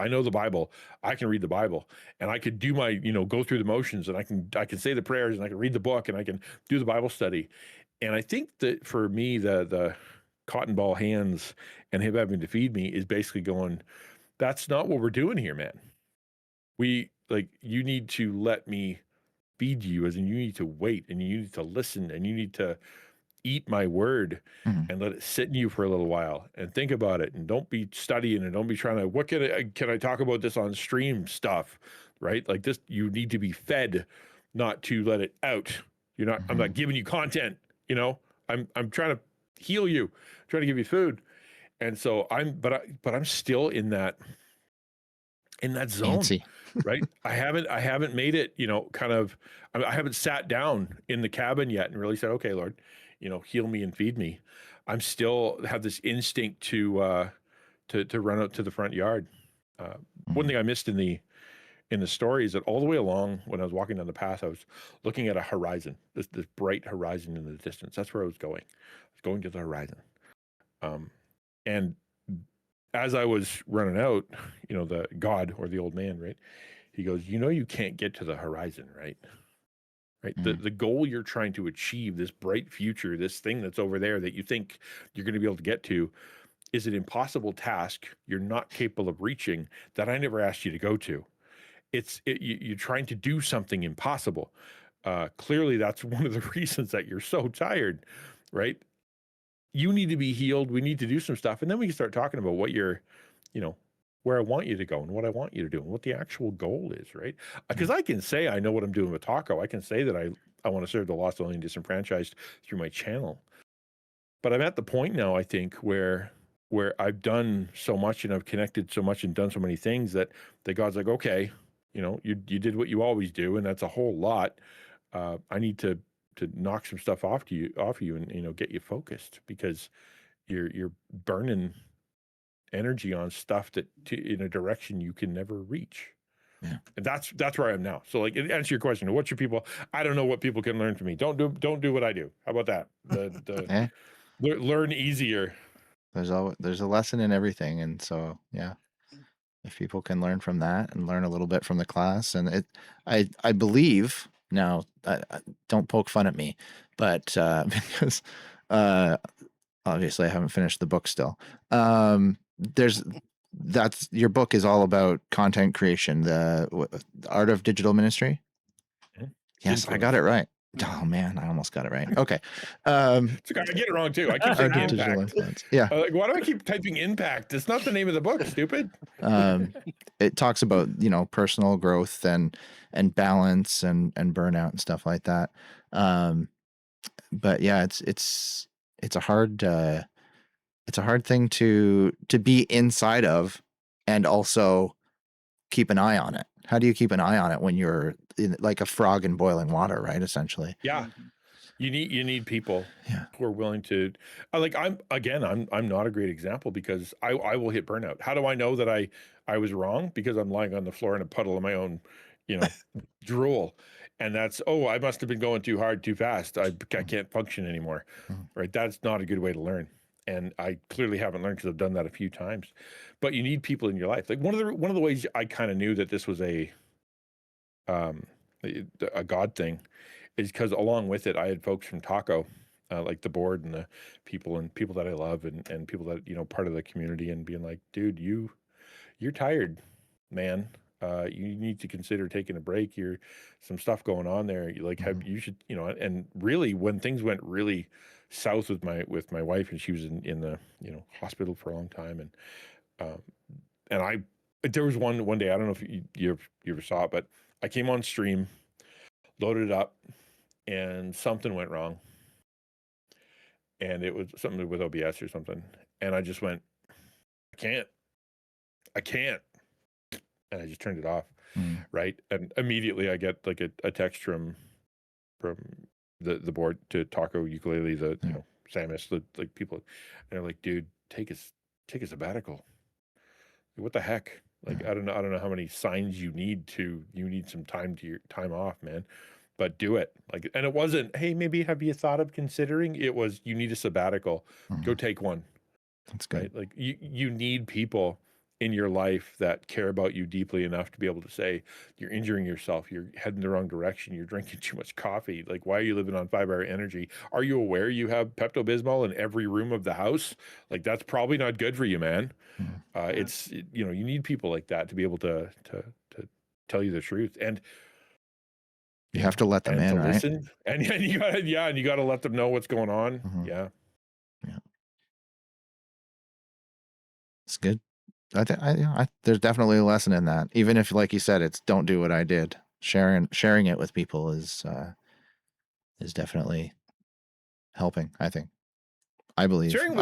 know the Bible. I can read the Bible, and I could do my, go through the motions, and I can say the prayers, and I can read the book, and I can do the Bible study. And I think that for me, the cotton ball hands and him having to feed me is basically going, that's not what we're doing here, man. You need to let me feed you, as in you need to wait, and you need to listen, and you need to eat my word and let it sit in you for a little while and think about it, and don't be studying, and don't be trying to, what can I talk about this on stream stuff, right? Like this, you need to be fed, not to let it out. I'm not giving you content, I'm trying to heal you, trying to give you food. And so I'm still in that zone. Fancy. Right. I haven't made it, I haven't sat down in the cabin yet and really said, okay, Lord, heal me and feed me. I'm still have this instinct to run out to the front yard. One thing I missed in in the story is that all the way along when I was walking down the path, I was looking at a horizon, this bright horizon in the distance. That's where I was going. I was going to the horizon. And as I was running out, the God or the old man, right? He goes, you can't get to the horizon, right? Right. The goal you're trying to achieve, this bright future, this thing that's over there that you think you're going to be able to get to, is an impossible task you're not capable of reaching that I never asked you to go to. You're trying to do something impossible. Clearly, that's one of the reasons that you're so tired, right? You need to be healed. We need to do some stuff. And then we can start talking about what you're, where I want you to go and what I want you to do and what the actual goal is, right? Because I can say I know what I'm doing with Taco. I can say that I want to serve the lost, lonely, and disenfranchised through my channel. But I'm at the point now, I think, where I've done so much and I've connected so much and done so many things that God's like, okay, you did what you always do, and that's a whole lot. I need to knock some stuff off of you and get you focused, because you're burning energy on stuff in a direction you can never reach. Yeah. And that's where I am now. So, like, to answer your question, what should people? I don't know what people can learn from me. Don't do what I do. How about that? Learn easier. There's a lesson in everything, and so yeah, if people can learn from that and learn a little bit from the class, and I believe now, don't poke fun at me, but because obviously I haven't finished the book still. That's your book is all about content creation, the art of digital ministry. Yes, I got it right. Oh man, I almost got it right. Okay. I get it wrong too. I keep saying impact. Yeah. Why do I keep typing impact? It's not the name of the book, stupid. It talks about, personal growth and balance and burnout and stuff like that. But yeah, it's a hard thing to be inside of, and also keep an eye on it. How do you keep an eye on it when you're like a frog in boiling water, right? Essentially. Yeah. You need people Yeah. who are willing to, I'm not a great example, because I will hit burnout. How do I know that I was wrong? Because I'm lying on the floor in a puddle of my own, drool. And that's, I must have been going too hard, too fast. I can't function anymore. Right. That's not a good way to learn. And I clearly haven't learned, because I've done that a few times. But you need people in your life. Like one of the ways I kind of knew that this was a God thing is because along with it, I had folks from Taco, like the board and the people that I love and people that, part of the community, and being like, dude, you're tired, man. You need to consider taking a break. You're some stuff going on there. You should, and really when things went really south with my wife, and she was in the, hospital for a long time. And there was one day, I don't know if you ever saw it, but I came on stream, loaded it up, and something went wrong. And it was something with OBS or something. And I just went, I can't. And I just turned it off. Right. And immediately I get like a text from the board to Taco Ukulele, Samus, like people, and they're like, dude, take a sabbatical. What the heck? Like, I don't know how many signs you need some time off, man. But do it. Like, and it wasn't, hey, maybe have you thought of considering? It was, you need a sabbatical. Go take one. That's good. Right? Like you need people in your life that care about you deeply enough to be able to say, you're injuring yourself, you're heading the wrong direction, you're drinking too much coffee. Like, why are you living on 5-hour energy? Are you aware you have Pepto-Bismol in every room of the house? Like, that's probably not good for you, man. It's, you need people like that to be able to tell you the truth. And you have to let them in, right? Listen, and you gotta let them know what's going on. Yeah. It's good. There's definitely a lesson in that. Even if, like you said, it's don't do what I did. Sharing it with people is definitely helping, I think. I believe. Sharing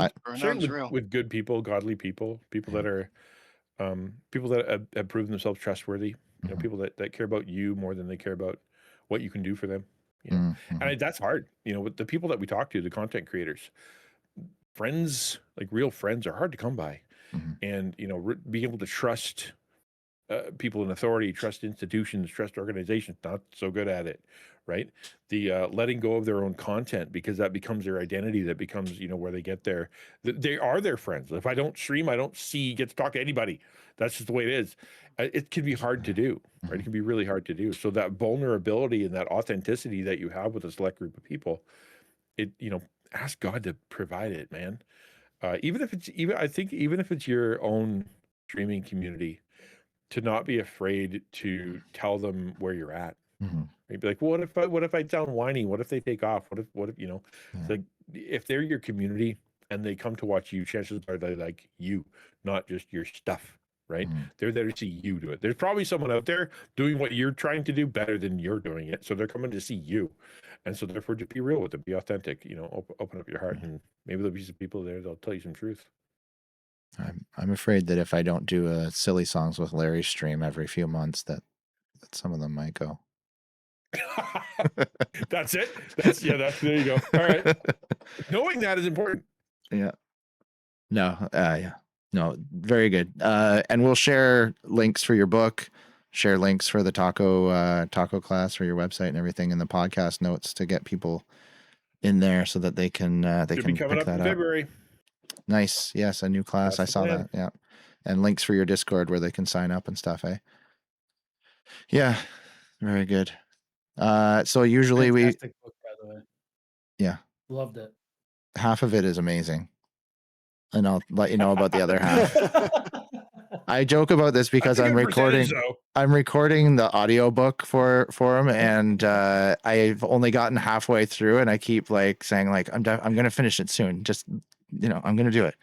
with good people, godly people that are people that have proven themselves trustworthy. People that care about you more than they care about what you can do for them. And that's hard. With the people that we talk to, the content creators, friends, like real friends, are hard to come by. And being able to trust people in authority, trust institutions, trust organizations. Not so good at it, right? The letting go of their own content, because that becomes their identity. That becomes, you know, where they get their. They are their friends. If I don't stream, I don't get to talk to anybody. That's just the way it is. It can be hard to do, right? It can be really hard to do. So that vulnerability and that authenticity that you have with a select group of people, you know, ask God to provide it, man. Even if it's even if it's your own streaming community, to not be afraid to tell them where you're at. You'd be like, well, what if I sound whiny? What if they take off? What if, you know, it's like, if they're your community and they come to watch you, chances are they like you, not just your stuff, right? They're there to see you do it. There's probably someone out there doing what you're trying to do better than you're doing it. So they're coming to see you. And so therefore, just be real with them, be authentic, you know, open up your heart, and maybe there'll be some people there that'll tell you some truth. I'm afraid that if I don't do a silly songs with Larry stream every few months, that some of them might go. That's it. There you go. All right. Knowing that is important. Yeah. No. Yeah. No. Very good. And we'll share links for your book, share links for the taco class for your website and everything in the podcast notes to get people in there so that they can Should be coming pick up in that up. February. Nice. Yes, a new class. That's I saw the that. Yeah. And links for your Discord where they can sign up and stuff, eh? Yeah. Very good. So usually Fantastic book, by the way. Yeah. Loved it. Half of it is amazing. And I'll let you know about the other half. I joke about this because I'm recording the audiobook for him, and I've only gotten halfway through, and I keep like saying like I'm going to finish it soon. Just, you know, I'm going to do it.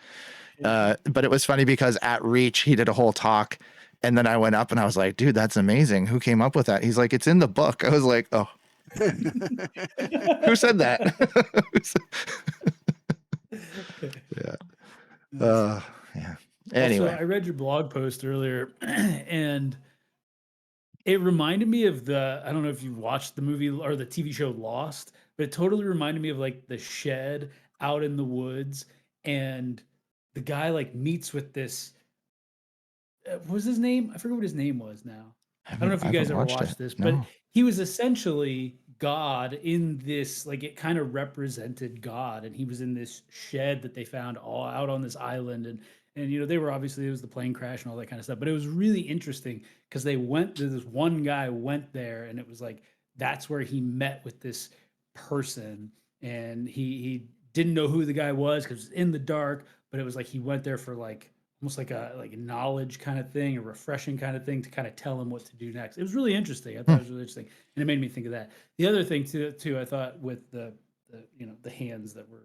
But it was funny because at Reach he did a whole talk, and then I went up and I was like, dude, that's amazing. Who came up with that? He's like, it's in the book. I was like, oh. Who said that? Yeah. Yeah. Anyway, also, I read your blog post earlier, and it reminded me of I don't know if you watched the movie or the TV show Lost, but it totally reminded me of like the shed out in the woods, and the guy like meets with this. What was his name? I forget what his name was now. I don't know if you guys ever watched this, but he was essentially God in this, like it kind of represented God, and he was in this shed that they found all out on this island, and you know they were obviously, it was the plane crash and all that kind of stuff, but it was really interesting because they went to this one guy went there, and it was like that's where he met with this person, and he didn't know who the guy was because it was in the dark, but it was like he went there for like almost like a knowledge kind of thing, a refreshing kind of thing to kind of tell him what to do next. It was really interesting. I thought it was really interesting, and it made me think of that. The other thing too, I thought with the you know the hands that were,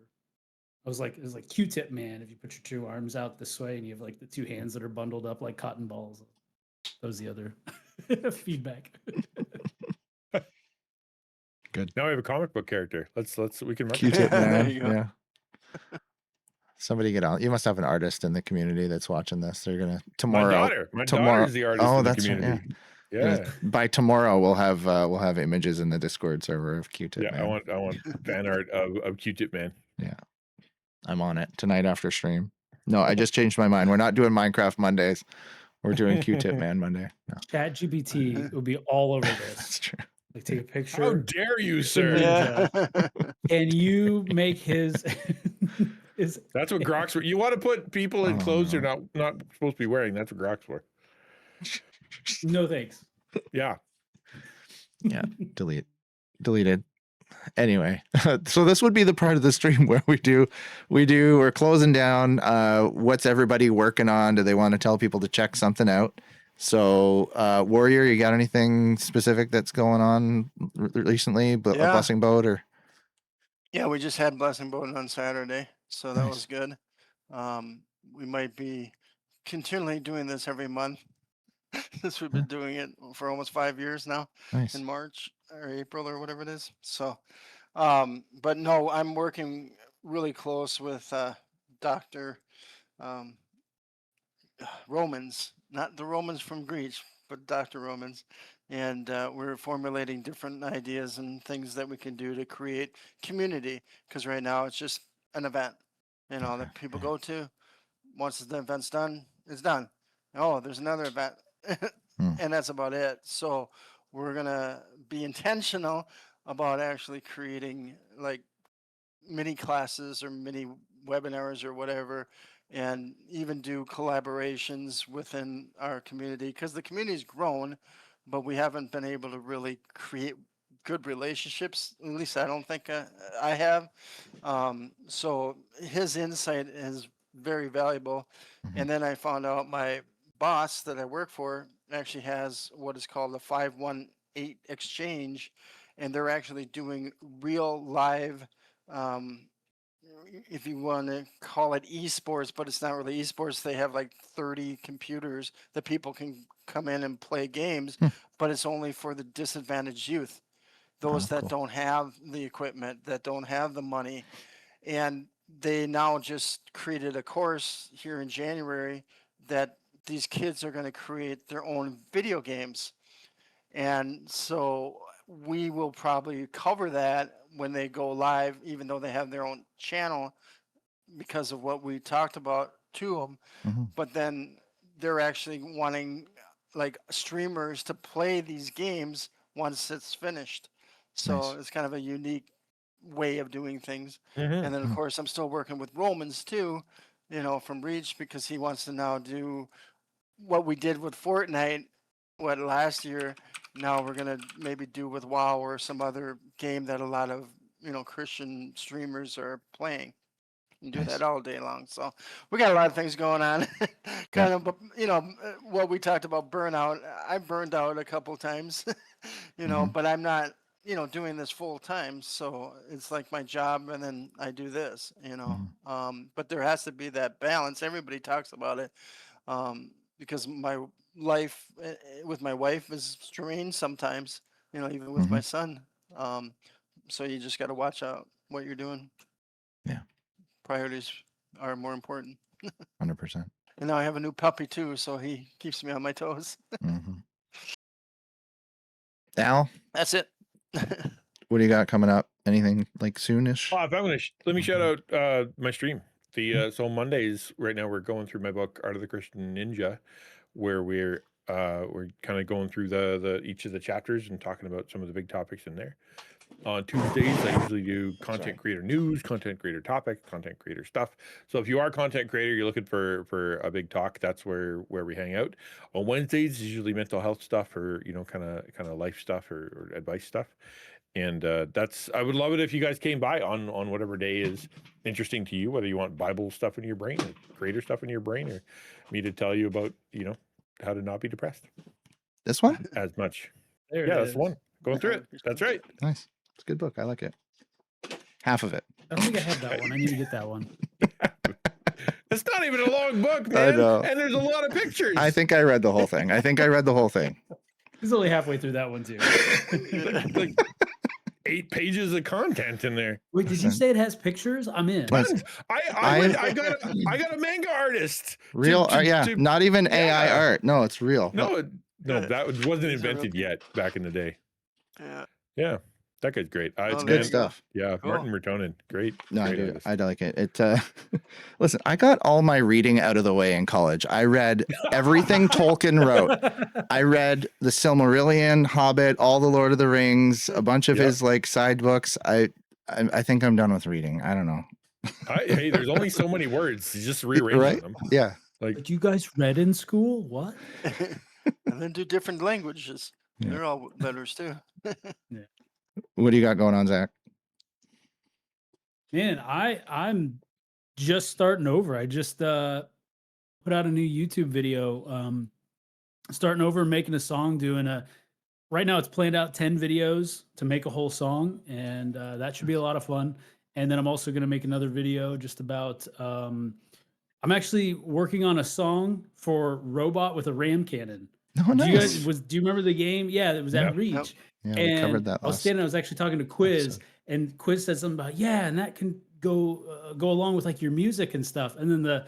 I was like, it was like Q-tip man. If you put your two arms out this way and you have like the two hands that are bundled up like cotton balls. That was the other feedback. Good. Now we have a comic book character. We can Q-tip There man. you go. Yeah. Somebody get on. You must have an artist in the community that's watching this. They're gonna tomorrow. My daughter is the artist in the community. Right, Yeah. By tomorrow, we'll have images in the Discord server of Q-tip Yeah, man. I want fan art of Q-tip man. Yeah, I'm on it tonight after stream. No, I just changed my mind. We're not doing Minecraft Mondays. We're doing Q-tip man Monday. No. ChatGPT will be all over this. That's true. Like take a picture. How dare you, sir? Yeah. Can you make his That's what Grok's for. You want to put people in clothes they're not supposed to be wearing. That's what Grok's for. No thanks. Yeah. Yeah. Deleted. Anyway, so this would be the part of the stream where we're closing down. What's everybody working on? Do they want to tell people to check something out? So, Warrior, you got anything specific that's going on recently? But a Blessing Boat or? Yeah, we just had Blessing Boat on Saturday, so that Nice. was good. We might be continually doing this every month. Since we've been doing it for almost 5 years now. Nice. In March or April or whatever it is. So, but no, I'm working really close with Dr. Romans, not the Romans from Greece, but Dr. Romans. And we're formulating different ideas and things that we can do to create community. Because right now it's just an event, you know, that people go to. Once the event's done, it's done. Oh, there's another event. and that's about it. So we're gonna be intentional about actually creating like mini classes or mini webinars or whatever, and even do collaborations within our community, because the community's grown, but we haven't been able to really create good relationships. At least I don't think I have. So his insight is very valuable. And then I found out my boss that I work for actually has what is called a 518 exchange, and they're actually doing real live, um, if you want to call it esports, but it's not really esports. They have like 30 computers that people can come in and play games, but it's only for the disadvantaged youth, those that don't have the equipment, that don't have the money. And they now just created a course here in January that these kids are going to create their own video games. And so we will probably cover that when they go live, even though they have their own channel, because of what we talked about to them. But then they're actually wanting like streamers to play these games once it's finished. So Nice. it's kind of a unique way of doing things. Mhm. And then of course I'm still working with Romans too, from Reach, because he wants to now do what we did with Fortnite, what last year. Now we're gonna maybe do with WoW or some other game that a lot of Christian streamers are playing. And do Nice. that all day long. So we got a lot of things going on. Kind of, what we talked about burnout. I burned out a couple times, but I'm not, doing this full time. So it's like my job, and then I do this, But there has to be that balance. Everybody talks about it, because my life with my wife is strange sometimes, even with my son. So you just got to watch out what you're doing. Yeah. Priorities are more important. 100%. And now I have a new puppy too, so he keeps me on my toes. Al, That's it. what do you got coming up? Anything like soonish? If I'm gonna let me shout out my stream. So Mondays right now we're going through my book Art of the Christian Ninja, where we're kind of going through the each of the chapters and talking about some of the big topics in there. On Tuesdays, I usually do content creator news, content creator topic, content creator stuff. So if you are a content creator, you're looking for a big talk, that's where we hang out. On Wednesdays, it's usually mental health stuff, or kind of life stuff, or advice stuff. And I would love it if you guys came by on whatever day is interesting to you, whether you want Bible stuff in your brain, or creator stuff in your brain, or me to tell you about how to not be depressed This one? as much. There it Yeah, that's is. the one. Going through it. That's right. Nice. It's a good book. I like it. Half of it. I don't think I have that one. I need to get that one. It's not even a long book, I man. know. And there's a lot of pictures. I think I read the whole thing. He's only halfway through that one too. like 8 pages of content in there. Wait, did you say it has pictures? I'm in. Listen, I got a manga artist. real not even AI art. No, it's real. No, that wasn't invented yet back in the day. Yeah. That guy's great. It's good stuff. Yeah, Cool. Martin Mertonen, great. No, great artist. I like it. Listen, I got all my reading out of the way in college. I read everything Tolkien wrote. I read the Silmarillion, Hobbit, all the Lord of the Rings, a bunch of his like side books. I think I'm done with reading. I don't know. Hey, there's only so many words. You just rearrange them. Yeah. But you guys read in school? What? And then do different languages. Yeah. They're all letters too. What do you got going on, Zach? Man, I'm just starting over. I just put out a new YouTube video. Starting over, making a song, right now it's planned out 10 videos to make a whole song, and that should be a lot of fun. And then I'm also going to make another video just about I'm actually working on a song for Robot with a ram cannon. Oh, nice. Do you remember the game? Yeah, it was at Reach. Yep. Yeah, we covered that. I was actually talking to Quiz, and Quiz said something about, and that can go along with like your music and stuff. And then the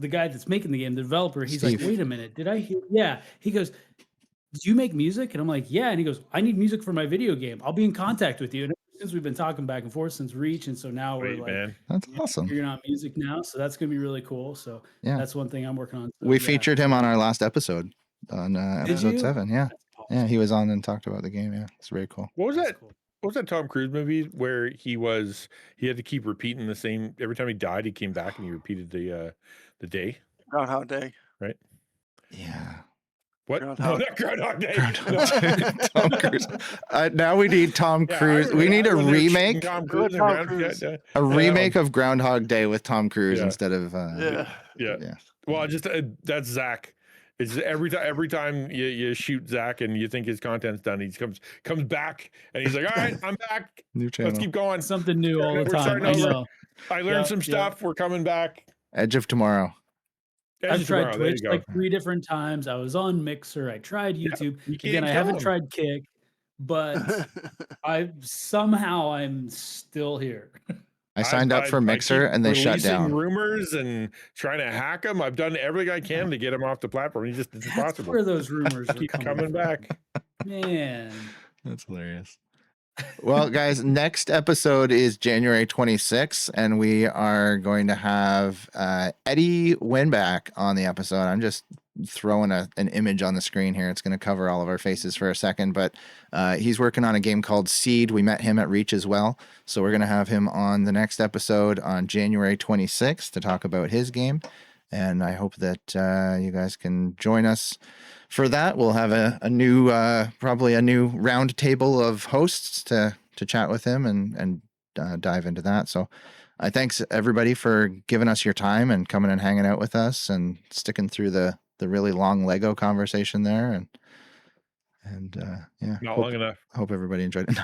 guy that's making the game, the developer, he's Steve. like, wait a minute, did I hear? Yeah. He goes, do you make music? And I'm like, yeah. And he goes, I need music for my video game. I'll be in contact with you. And since we've been talking back and forth since Reach, and so now we're like, man. That's awesome. figuring out music now. So that's gonna be really cool. So Yeah. that's one thing I'm working on. So, We featured him on our last episode. on Did episode you? 7. Yeah, That's yeah, awesome. he was on and talked about the game. Yeah, it's very cool. What was That's that? cool. What was that Tom Cruise movie where he had to keep repeating the same every time he died? He came back and he repeated the day, Groundhog Day. right? Yeah. What? No, Groundhog. not Groundhog Day. Groundhog No. Day. Tom Cruise. Now we need Tom Yeah, I Cruise. We remember need that a when they were shooting remake. Tom Good Cruise and Tom Ground- Cruise. yeah, A that remake one. of Groundhog Day with Tom Cruise Yeah. instead of Yeah. Yeah. yeah. Well, just that's Zach. It's every time you shoot Zach and you think his content's done, he comes back and he's like, "All right, I'm back. New Let's channel. keep going. Something new all the We're time. starting I over. know. I learned Yep, some yep. stuff. We're coming back." Edge of Tomorrow. Edge I've of tried Tomorrow, there you Twitch go. like 3 different times. I was on Mixer. I tried Yeah, YouTube. you can't Again, I kill haven't him. tried Kick, but I'm still here. I signed up for Mixer keep and they shut releasing down. rumors and trying to hack him. I've done everything I can to get him off the platform. It's That's impossible. where those rumors are Keep coming coming from. back. Man. That's hilarious. Well, guys, next episode is January 26th, and we are going to have Eddie Winback on the episode. I'm just throwing an image on the screen here. It's going to cover all of our faces for a second, but he's working on a game called Seed. We met him at Reach as well, so we're going to have him on the next episode on January 26th to talk about his game, and I hope that you guys can join us for that. We'll have a new, probably a new round table of hosts to chat with him and dive into that. So I thanks everybody for giving us your time and coming and hanging out with us and sticking through the really long Lego conversation there. And yeah, Not long enough. hope everybody enjoyed it.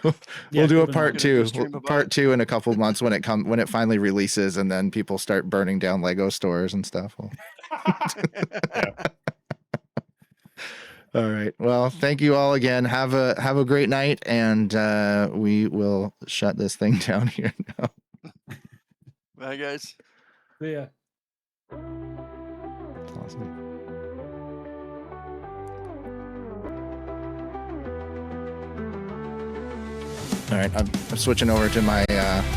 We'll Yeah, do a keep it part on. two, Stream about part it. 2 in a couple of months when it finally releases, and then people start burning down Lego stores and stuff. Yeah. All right. Well, thank you all again. Have a great night, and we will shut this thing down here now. Bye, guys. Yeah. That's awesome. All right, I'm switching over to my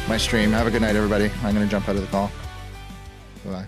my stream. Have a good night, everybody. I'm going to jump out of the call. Bye.